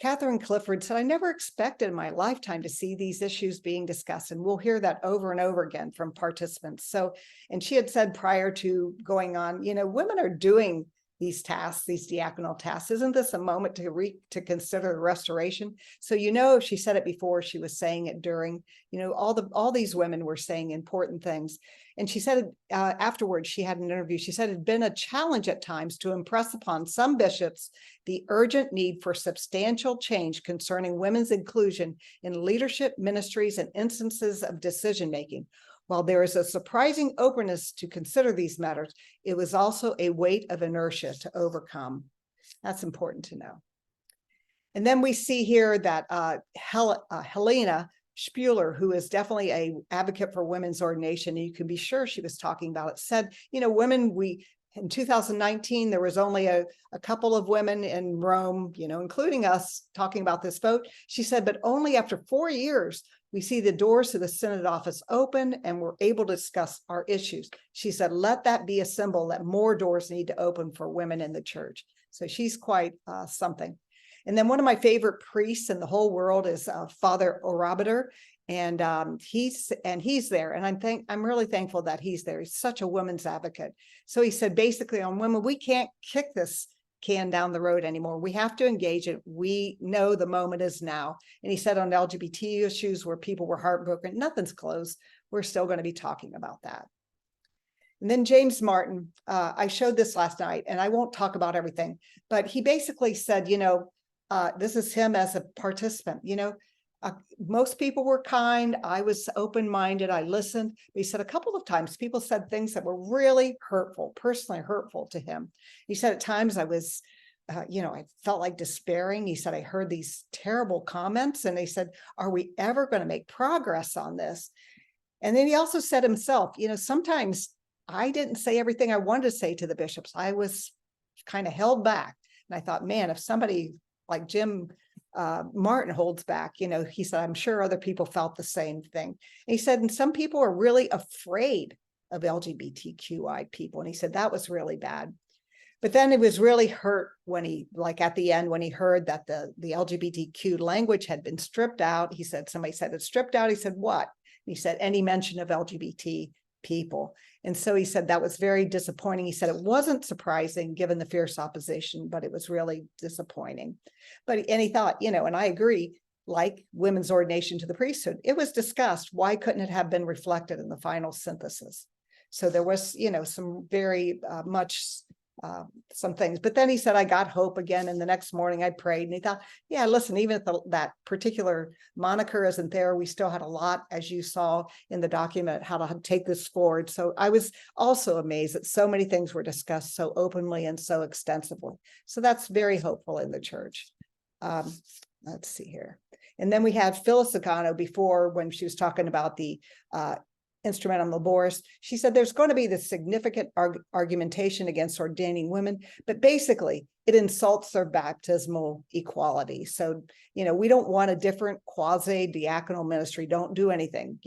Catherine Clifford said, I never expected in my lifetime to see these issues being discussed. And we'll hear that over and over again from participants. So, and she had said prior to going on, women are doing these tasks, these diaconal tasks. Isn't this a moment to consider the restoration? So, she said it before, she was saying it during, all these women were saying important things. And she said afterwards, she had an interview, she said it had been a challenge at times to impress upon some bishops the urgent need for substantial change concerning women's inclusion in leadership, ministries, and instances of decision-making. While there is a surprising openness to consider these matters, it was also a weight of inertia to overcome. That's important to know. And then we see here that Helena Spuler, who is definitely an advocate for women's ordination, and you can be sure she was talking about it, said, women, in 2019, there was only a couple of women in Rome, including us, talking about this vote. She said, but only after 4 years, we see the doors to the Synod office open and we're able to discuss our issues. She said, let that be a symbol that more doors need to open for women in the church. So she's quite something. And then one of my favorite priests in the whole world is Father Orabiter, and he's there. And I'm really thankful that he's there. He's such a women's advocate. So he said, basically, on women, we can't kick this can down the road anymore. We have to engage it. We know the moment is now. And he said on LGBT issues where people were heartbroken, nothing's closed. We're still going to be talking about that. And then James Martin, I showed this last night, and I won't talk about everything, but he basically said, this is him as a participant, most people were kind. I was open-minded. I listened. But he said a couple of times people said things that were really hurtful, personally hurtful to him. He said at times I was, I felt like despairing. He said, I heard these terrible comments, and they said, are we ever going to make progress on this? And then he also said himself, sometimes I didn't say everything I wanted to say to the bishops. I was kind of held back. And I thought, man, if somebody like Jim Martin holds back, he said, I'm sure other people felt the same thing. And he said, and some people are really afraid of LGBTQI people. And he said, that was really bad. But then it was really hurt when he, at the end, when he heard that the LGBTQ language had been stripped out. He said, somebody said it's stripped out. He said, what? And he said, any mention of LGBT people. And so he said that was very disappointing. He said it wasn't surprising given the fierce opposition, but it was really disappointing. And he thought, and I agree, like women's ordination to the priesthood, it was discussed. Why couldn't it have been reflected in the final synthesis? So there was, some very much some things. But then he said, I got hope again. And the next morning I prayed, and he thought, yeah, listen, even if that particular moniker isn't there, we still had a lot, as you saw in the document, how to take this forward. So I was also amazed that so many things were discussed so openly and so extensively. So that's very hopeful in the church. Let's see here. And then we had Phyllis Agano before, when she was talking about the instrumentum laboris. She said there's going to be this significant argumentation against ordaining women, but basically it insults their baptismal equality. So, we don't want a different quasi-diaconal ministry. Don't do anything,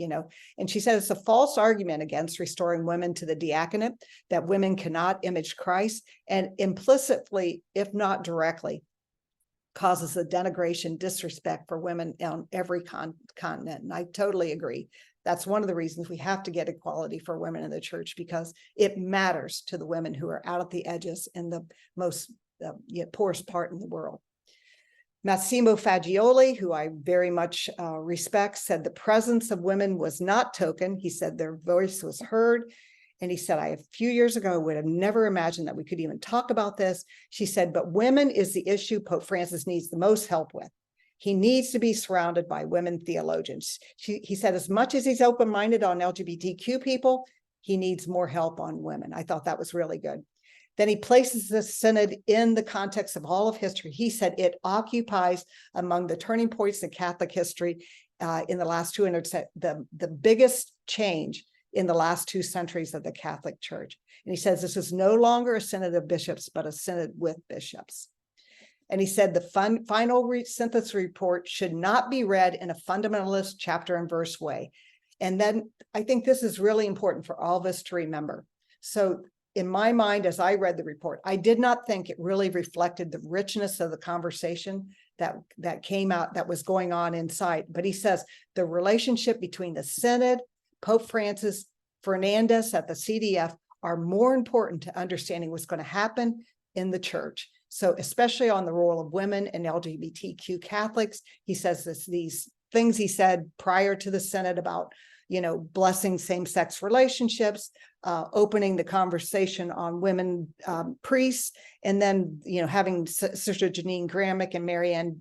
And she said it's a false argument against restoring women to the diaconate, that women cannot image Christ, and implicitly, if not directly, causes a denigration, disrespect for women on every continent. And I totally agree. That's one of the reasons we have to get equality for women in the church, because it matters to the women who are out at the edges in the most poorest part in the world. Massimo Fagioli, who I very much respect, said the presence of women was not token. He said their voice was heard. And he said, a few years ago, would have never imagined that we could even talk about this. She said, but women is the issue Pope Francis needs the most help with. He needs to be surrounded by women theologians. He said, as much as he's open-minded on LGBTQ people, he needs more help on women. I thought that was really good. Then he places the synod in the context of all of history. He said it occupies among the turning points in Catholic history in the last 200, the biggest change in the last 2 centuries of the Catholic Church. And he says this is no longer a synod of bishops, but a synod with bishops. And he said the final synthesis report should not be read in a fundamentalist chapter and verse way. And then I think this is really important for all of us to remember. So in my mind, as I read the report, I did not think it really reflected the richness of the conversation that came out, that was going on inside. But he says the relationship between the synod, Pope Francis, Fernandez at the CDF are more important to understanding what's going to happen in the church. So especially on the role of women and LGBTQ Catholics, he says these things he said prior to the Synod about, blessing same-sex relationships, opening the conversation on women priests, and then, having Sister Janine Gramick and Marianne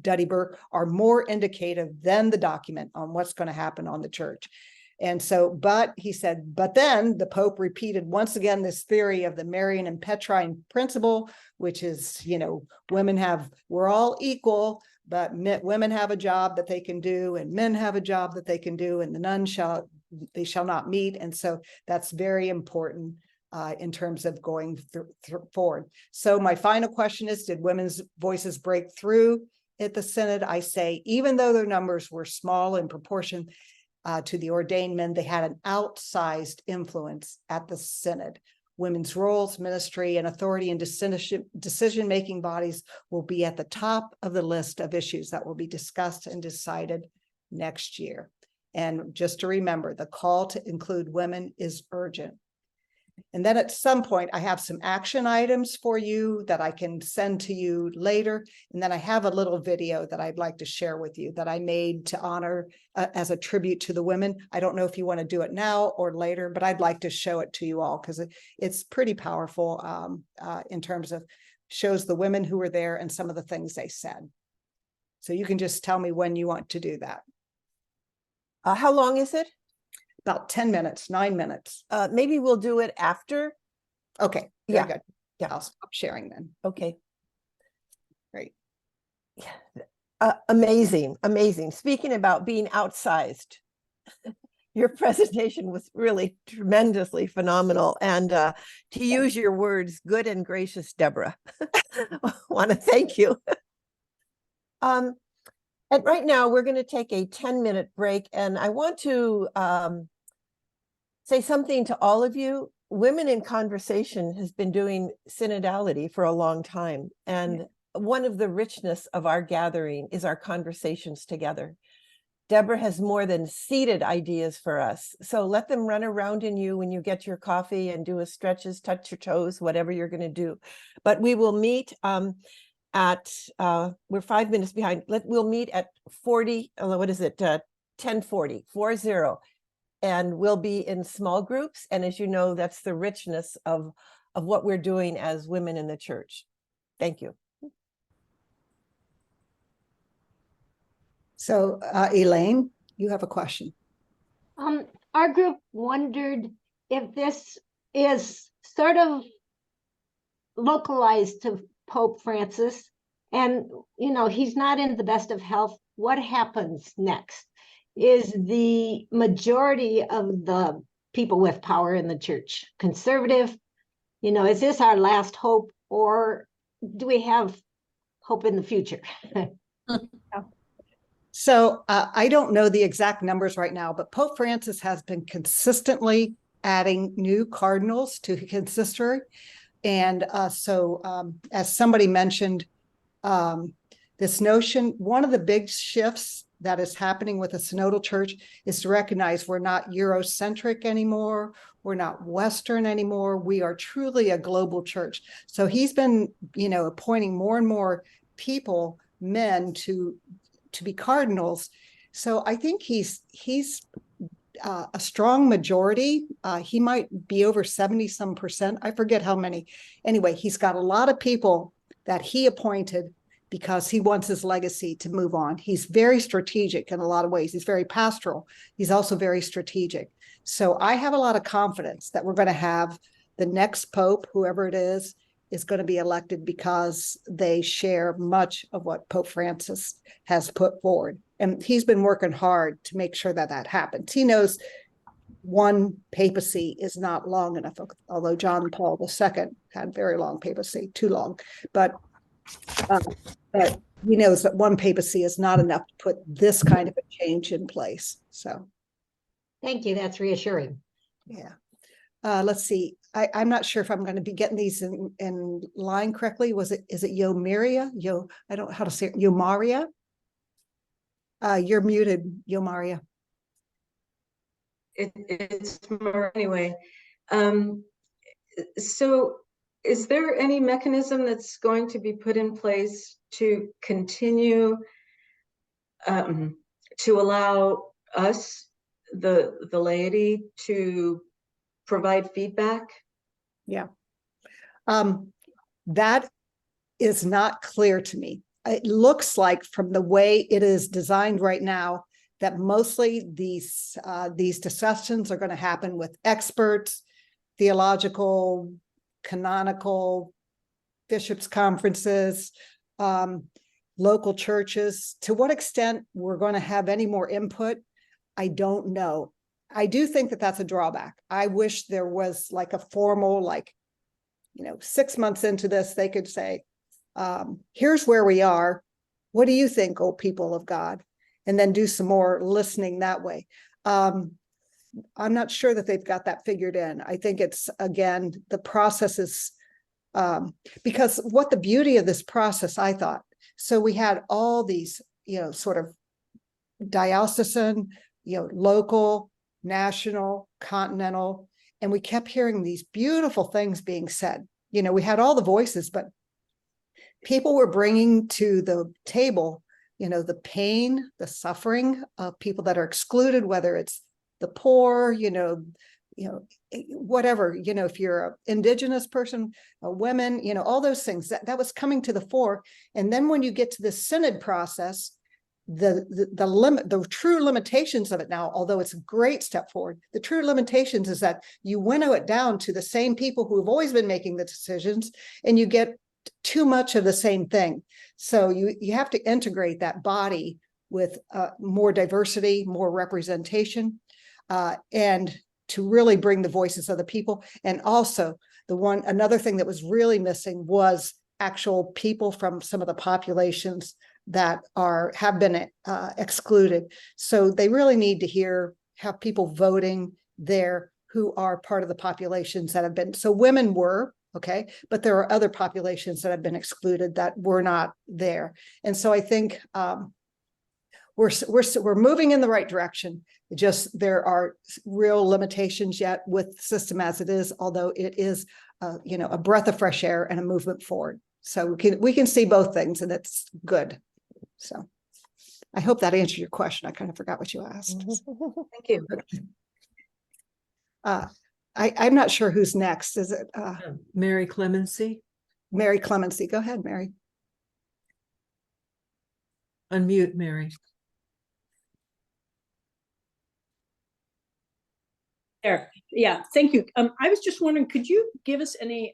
Duddy Burke are more indicative than the document on what's going to happen on the church. And so, but he said, but then the Pope repeated once again this theory of the Marian and Petrine principle, which is, we're all equal, but women have a job that they can do, and men have a job that they can do, and the nuns shall not meet. And so that's very important in terms of going forward. So my final question is, did women's voices break through at the Synod? I say, even though their numbers were small in proportion to the ordained men, they had an outsized influence at the Synod. Women's roles, ministry, and authority in decision-making bodies will be at the top of the list of issues that will be discussed and decided next year. And just to remember, the call to include women is urgent. And then at some point, I have some action items for you that I can send to you later. And then I have a little video that I'd like to share with you that I made to honor as a tribute to the women. I don't know if you want to do it now or later, but I'd like to show it to you all because it's pretty powerful in terms of shows the women who were there and some of the things they said. So you can just tell me when you want to do that. How long is it? About 10 minutes, 9 minutes. Maybe we'll do it after. Okay, very good. Yeah. I'll stop sharing then. Okay. Great. Amazing, amazing. Speaking about being outsized, your presentation was really tremendously phenomenal. And to use your words, good and gracious Deborah, I want to thank you. And right now we're going to take a 10-minute break, and I want to say something to all of you. Women in Conversation has been doing synodality for a long time. And one of the richness of our gathering is our conversations together. Deborah has more than seeded ideas for us. So let them run around in you when you get your coffee and do a stretches, touch your toes, whatever you're going to do. But we will meet we're 5 minutes behind. We'll meet at 10:40, 40. And we'll be in small groups. And as you know, that's the richness of what we're doing as women in the church. Thank you. So Elaine, you have a question. Our group wondered if this is sort of localized to Pope Francis, and he's not in the best of health. What happens next? is the majority of the people with power in the church conservative? You know, is this our last hope, or do we have hope in the future? So I don't know the exact numbers right now, but Pope Francis has been consistently adding new cardinals to his consistory. And as somebody mentioned, this notion, one of the big shifts that is happening with the synodal church is to recognize we're not Eurocentric anymore. We're not Western anymore. We are truly a global church. So he's been, appointing more and more people, men, to be cardinals. So I think he's a strong majority. He might be over 70-some%. I forget how many. Anyway, he's got a lot of people that he appointed because he wants his legacy to move on. He's very strategic in a lot of ways. He's very pastoral. He's also very strategic. So I have a lot of confidence that we're going to have the next pope, whoever it is going to be elected because they share much of what Pope Francis has put forward. And he's been working hard to make sure that that happens. He knows one papacy is not long enough, although John Paul II had very long papacy, too long. But he knows that one papacy is not enough to put this kind of a change in place. So, thank you. That's reassuring. Yeah. Let's see. I'm not sure if I'm going to be getting these in line correctly. Is it Yomaria? I don't know how to say it. Yomaria? You're muted, Yomaria. It's more anyway. So is there any mechanism that's going to be put in place to continue to allow us, the laity, to provide feedback? Yeah. That is not clear to me. It looks like from the way it is designed right now that mostly these discussions are going to happen with experts, theological, canonical, bishops' conferences, local churches. To what extent we're going to have any more input, I don't know. I do think that that's a drawback. I wish there was like a formal, 6 months into this, they could say, here's where we are. What do you think, O people of God? And then do some more listening that way. I'm not sure that they've got that figured in. I think it's, again, the process is, because what the beauty of this process, I thought, so we had all these, sort of diocesan, local, national, continental, and we kept hearing these beautiful things being said. We had all the voices, but people were bringing to the table, the pain, the suffering of people that are excluded, whether it's the poor, whatever, if you're an indigenous person, a women, all those things that was coming to the fore. And then when you get to the synod process, the true limitations of it now, although it's a great step forward, the true limitations is that you winnow it down to the same people who have always been making the decisions, and you get too much of the same thing. So you have to integrate that body with more diversity, more representation, and to really bring the voices of the people. And also another thing that was really missing was actual people from some of the populations that have been excluded. So they really need to have people voting there who are part of the populations that have been. So women were, okay, but there are other populations that have been excluded that were not there. And so I think we're moving in the right direction. Just there are real limitations yet with the system as it is, although it is a breath of fresh air and a movement forward. So we can see both things, and it's good. So I hope that answered your question. I kind of forgot what you asked. Thank you. I'm not sure who's next. Is it Mary Clemency? Mary Clemency? Go ahead, Mary. Unmute, Mary. There. Yeah, thank you. I was just wondering, could you give us any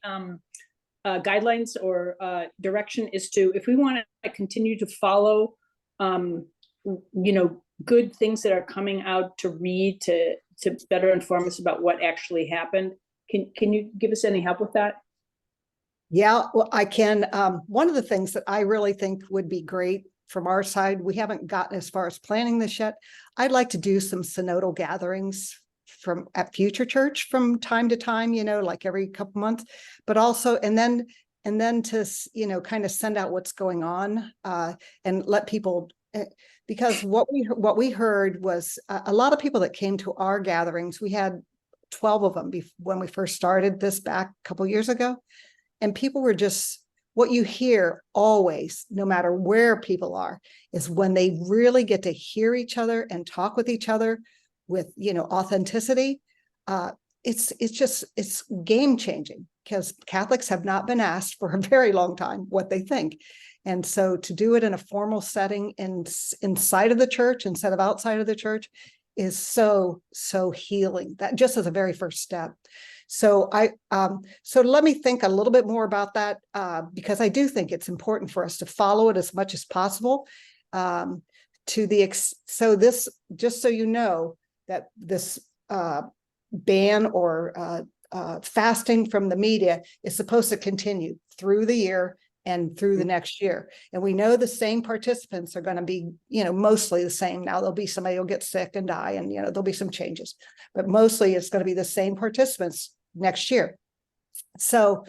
guidelines or direction as to if we want to continue to follow, good things that are coming out to read to better inform us about what actually happened? Can you give us any help with that? Yeah, well, I can. One of the things that I really think would be great from our side, we haven't gotten as far as planning this yet. I'd like to do some synodal gatherings at Future Church from time to time, like every couple months, but also, and then to, kind of send out what's going on and let people, because what we heard was a lot of people that came to our gatherings. We had 12 of them when we first started this back a couple years ago. And people were just, what you hear always, no matter where people are, is when they really get to hear each other and talk with each other with, authenticity. It's game changing, because Catholics have not been asked for a very long time what they think. And so to do it in a formal setting inside of the church instead of outside of the church is so healing. That just as a very first step. So so let me think a little bit more about that, because I do think it's important for us to follow it as much as possible. So this, just so you know, that this ban or fasting from the media is supposed to continue through the year and through the next year. And we know the same participants are going to be, mostly the same. Now there'll be somebody who'll get sick and die, and, there'll be some changes, but mostly it's going to be the same participants next year. So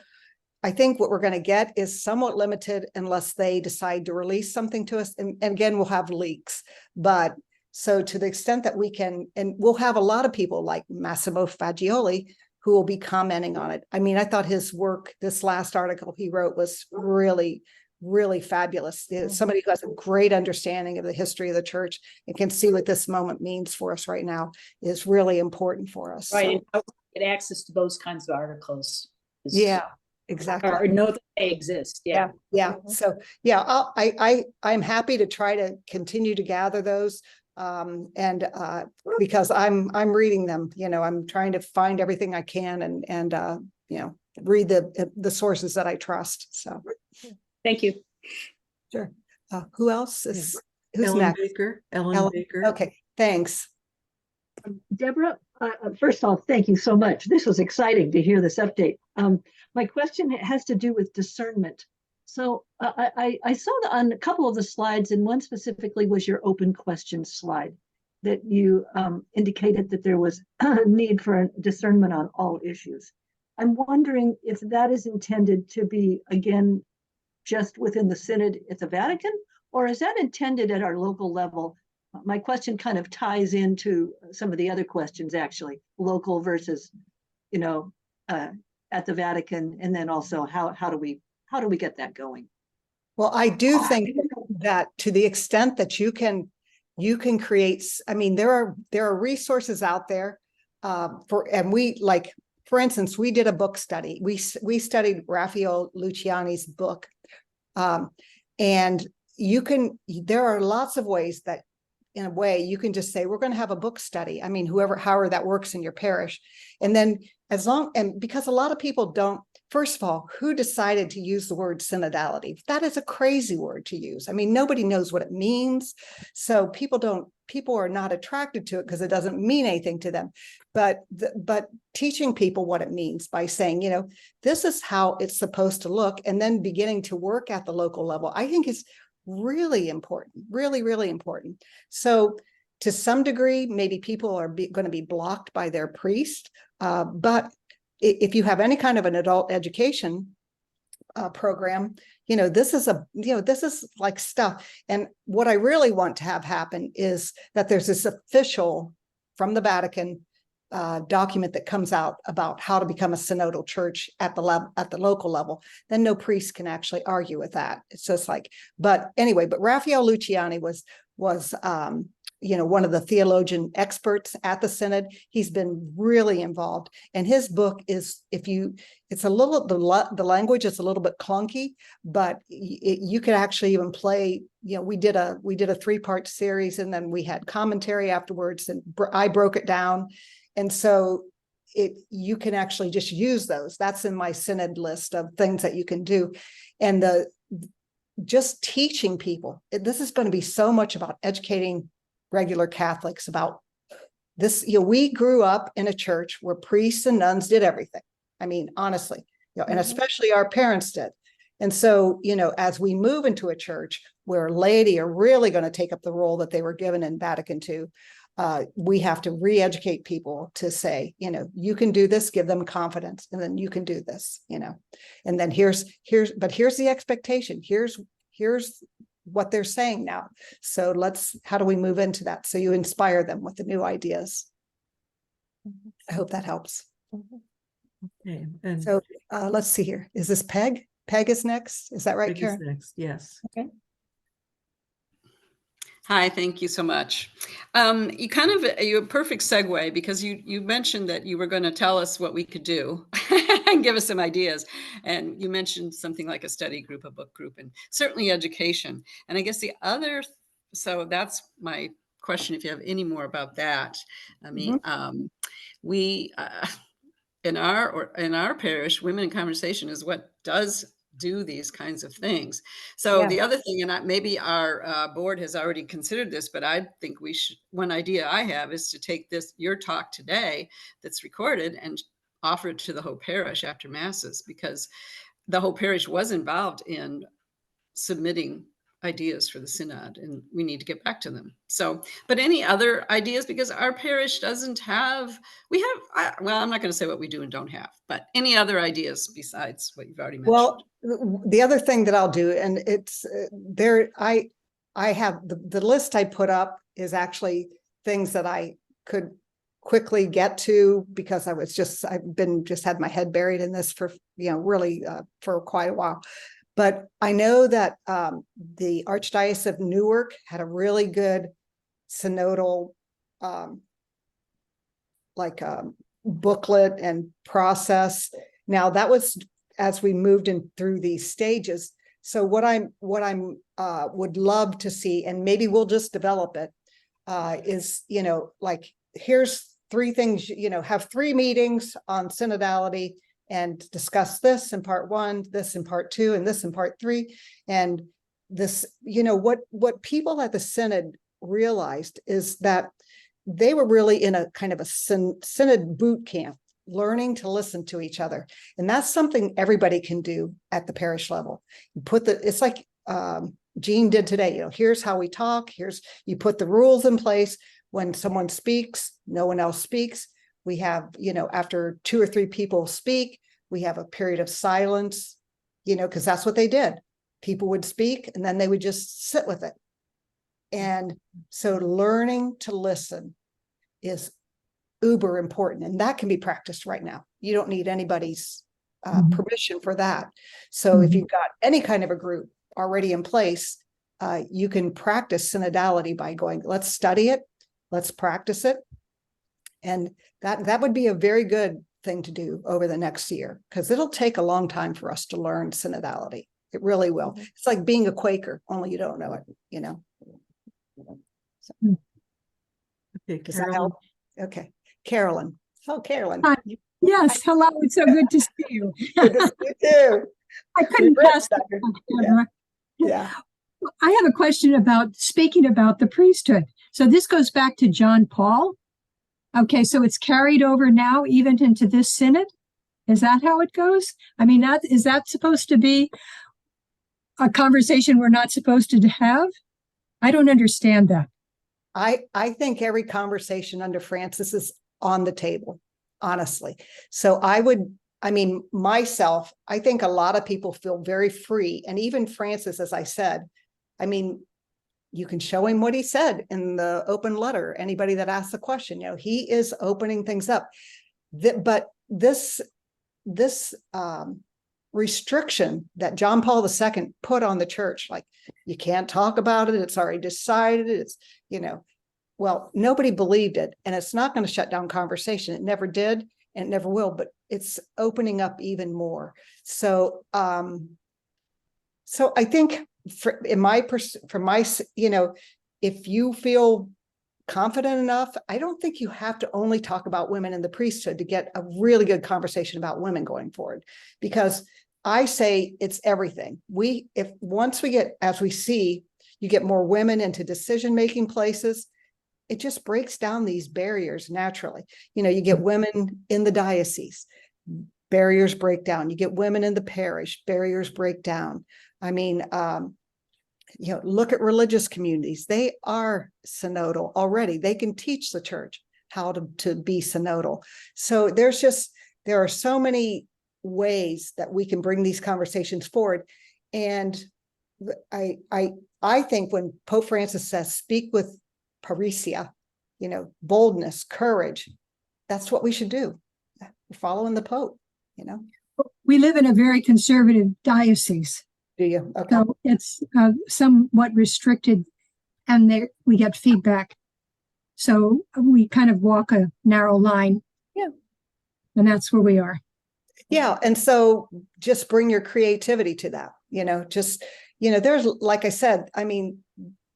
I think what we're going to get is somewhat limited unless they decide to release something to us. And again, we'll have leaks, but so to the extent that we can, and we'll have a lot of people like Massimo Fagioli who will be commenting on it. I mean, I thought his work, this last article he wrote, was really, really fabulous. Somebody who has a great understanding of the history of the church and can see what this moment means for us right now is really important for us. Right. So, And get access to those kinds of articles. yeah, exactly. Or know that they exist. Yeah. Yeah. So yeah, I'm happy to try to continue to gather those. Because I'm reading them, I'm trying to find everything I can and read the sources that I trust. So Thank you. sure. Who else is who's Ellen next? Baker. Ellen Baker. Okay, thanks. Deborah, first off, thank you so much. This was exciting to hear this update. My question has to do with discernment. So I saw on a couple of the slides, and one specifically was your open questions slide, that you indicated that there was a need for discernment on all issues. I'm wondering if that is intended to be, again, just within the Synod at the Vatican, or is that intended at our local level? My question kind of ties into some of the other questions, actually, local versus, at the Vatican, and then also how do we get that going? Well, I do think that to the extent that you can create, I mean, there are resources out there for instance, we did a book study. We studied Raphael Luciani's book. And there are lots of ways that, in a way, you can just say, we're going to have a book study. I mean, however that works in your parish. And then because a lot of people don't, first of all, who decided to use the word synodality? That is a crazy word to use. I mean, nobody knows what it means. So people are not attracted to it because it doesn't mean anything to them. But teaching people what it means by saying, this is how it's supposed to look, and then beginning to work at the local level, I think is really important, really, really important. So to some degree, maybe people are going to be blocked by their priest. But if you have any kind of an adult education program, this is like stuff. And what I really want to have happen is that there's this official from the Vatican document that comes out about how to become a synodal church at the local level. Then no priest can actually argue with that. It's just like, but Raphael Luciani was one of the theologian experts at the Synod. He's been really involved, and his book is, it's a little, the language is a little bit clunky, but you could actually even play, we did a 3-part series, and then we had commentary afterwards, and I broke it down. And so you can actually just use those. That's in my Synod list of things that you can do. And just teaching people, this is going to be so much about educating regular Catholics about this. We grew up in a church where priests and nuns did everything. I mean, honestly, and especially our parents did. And so, as we move into a church where laity are really going to take up the role that they were given in Vatican II, we have to re-educate people to say, you can do this, give them confidence, and then you can do this, and then here's the expectation. Here's what they're saying now. So how do we move into that? So you inspire them with the new ideas. I hope that helps. Okay, and So let's see here. Is this Peg? Peg is next. Is that right, Rick is Karen? next, yes. Okay. Hi, thank you so much. You a perfect segue, because you mentioned that you were going to tell us what we could do and give us some ideas. And you mentioned something like a study group, a book group, and certainly education. And I guess so that's my question, if you have any more about that. I mean, we, in our parish, Women in Conversation is what does do these kinds of things. So Yeah. the other thing, and maybe our board has already considered this, but I think we should, one idea I have is to take your talk today that's recorded and offer it to the whole parish after masses, because the whole parish was involved in submitting ideas for the synod, and we need to get back to them. So, but any other ideas, because our parish doesn't have, well, I'm not going to say what we do and don't have, but any other ideas besides what you've already mentioned? Well, the other thing that I'll do, and it's there, I have the list I put up is actually things that I could quickly get to, because I've had my head buried in this for, really for quite a while. But I know that the Archdiocese of Newark had a really good synodal booklet and process. Now that was as we moved in through these stages. So what I'm would love to see, and maybe we'll just develop it, is, here's 3 things, have 3 meetings on synodality and discuss this in part 1, this in part 2, and this in part 3. And this, what people at the Synod realized is that they were really in a kind of a Synod boot camp, learning to listen to each other. And that's something everybody can do at the parish level. It's like Jean did today, here's how we talk, you put the rules in place. When someone speaks, no one else speaks. We have, after 2 or 3 people speak, we have a period of silence, because that's what they did. People would speak and then they would just sit with it. And so learning to listen is uber important, and that can be practiced right now. You don't need anybody's permission for that. So if you've got any kind of a group already in place, you can practice synodality by going, let's study it, let's practice it. And that would be a very good thing to do over the next year, because it'll take a long time for us to learn synodality. It really will. It's like being a Quaker, only you don't know it, So, Okay, does that help? Okay. Carolyn. Oh, Carolyn. Hi. Yes, hello. It's so good to see you. Good to see you too. I couldn't pass that on, Deborah. Yeah. I have a question about speaking about the priesthood. So this goes back to John Paul. Okay, so it's carried over now even into this synod? Is that how it goes? I mean, is that supposed to be a conversation we're not supposed to have? I don't understand that. I think every conversation under Francis is on the table, honestly. So myself, I think a lot of people feel very free. And even Francis, as I said, you can show him what he said in the open letter. Anybody that asks a question, he is opening things up. But this restriction that John Paul II put on the church, like you can't talk about it, it's already decided, it's, well, nobody believed it, and it's not going to shut down conversation. It never did, and it never will, but it's opening up even more. So, so I think if you feel confident enough, I don't think you have to only talk about women in the priesthood to get a really good conversation about women going forward, because I say it's everything. Once we get, as we see, you get more women into decision-making places, it just breaks down these barriers naturally. You know, you get women in the diocese, barriers break down. You get women in the parish, barriers break down. I mean, you know, look at religious communities. They are synodal already. They can teach the church how to be synodal. So there are so many ways that we can bring these conversations forward. And I think when Pope Francis says, speak with parousia, you know, boldness, courage, that's what we should do. We're following the Pope, you know. We live in a very conservative diocese, Do you? Okay. so it's somewhat restricted, and we get feedback. So we kind of walk a narrow line. Yeah. And that's where we are. Yeah. And so just bring your creativity to that, you know, just, you know, there's, like I said, I mean,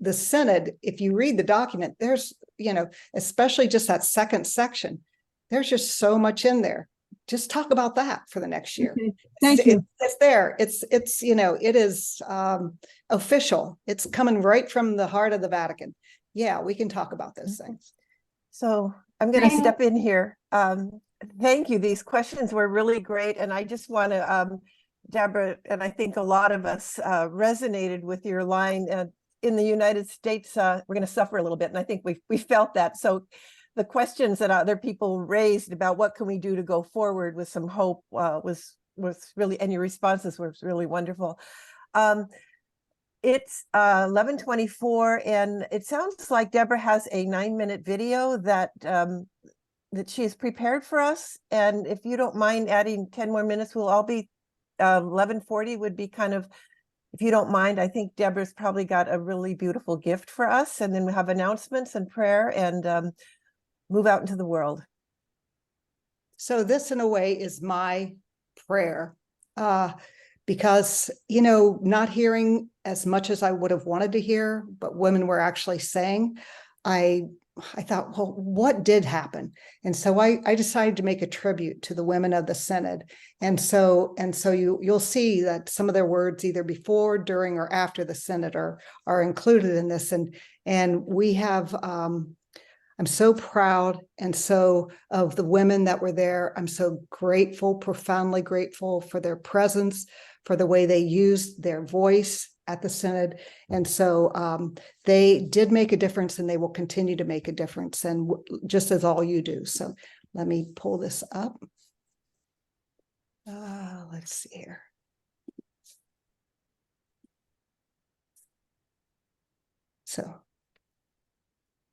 the Synod, if you read the document, there's, you know, especially just that second section, there's just so much in there. Just talk about that for the next year. Okay. Thank you. It's there. It's, you know, it is official. It's coming right from the heart of the Vatican. Yeah, we can talk about those things. So I'm going to step in here. Thank you. These questions were really great. And I just want to, Deborah, and I think a lot of us resonated with your line. In the United States, we're going to suffer a little bit. And I think we felt that. So the questions that other people raised about what can we do to go forward with some hope was really, and your responses were really wonderful. It's 11:24, and it sounds like Deborah has a 9-minute video that she has prepared for us. And if you don't mind adding 10 more minutes, we'll all be 11:40 would be kind of, if you don't mind. I think Deborah's probably got a really beautiful gift for us, and then we have announcements and prayer and move out into the world. So this, in a way, is my prayer. Because, you know, not hearing as much as I would have wanted to hear, but women were actually saying, I thought, well, what did happen? And so I decided to make a tribute to the women of the Synod. And so you'll see that some of their words, either before, during, or after the Synod are included in this. And we have, I'm so proud of the women that were there. I'm so grateful, profoundly grateful for their presence, for the way they used their voice at the Synod. And so they did make a difference, and they will continue to make a difference, and just as all you do. So let me pull this up. Let's see here. So,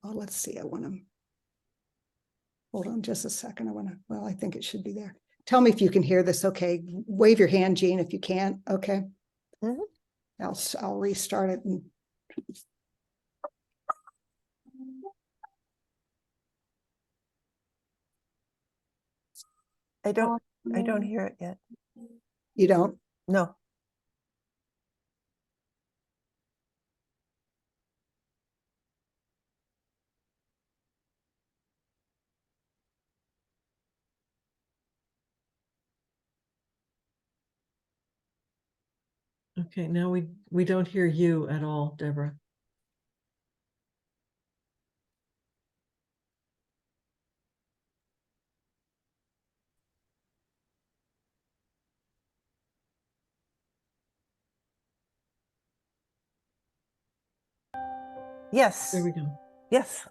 let's see. I want to hold on just a second. I think it should be there. Tell me if you can hear this. Okay. Wave your hand, Jean, if you can. Okay. Mm-hmm. I'll restart it. I don't hear it yet. You don't? No. Okay, now we don't hear you at all, Deborah. Yes. There we go. Yes.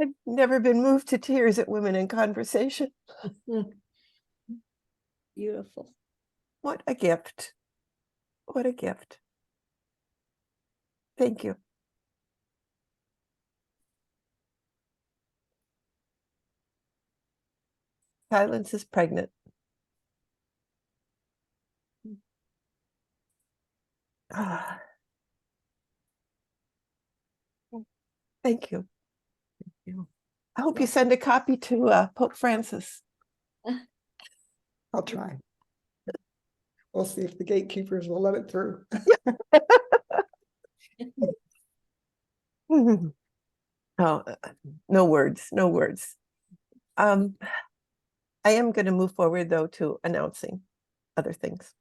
I've never been moved to tears at Women in Conversation. Beautiful. What a gift. What a gift. Thank you. Silence is pregnant. Ah. Thank you. I hope you send a copy to Pope Francis. I'll try. We'll see if the gatekeepers will let it through. Oh, no words, no words. I am going to move forward though to announcing other things.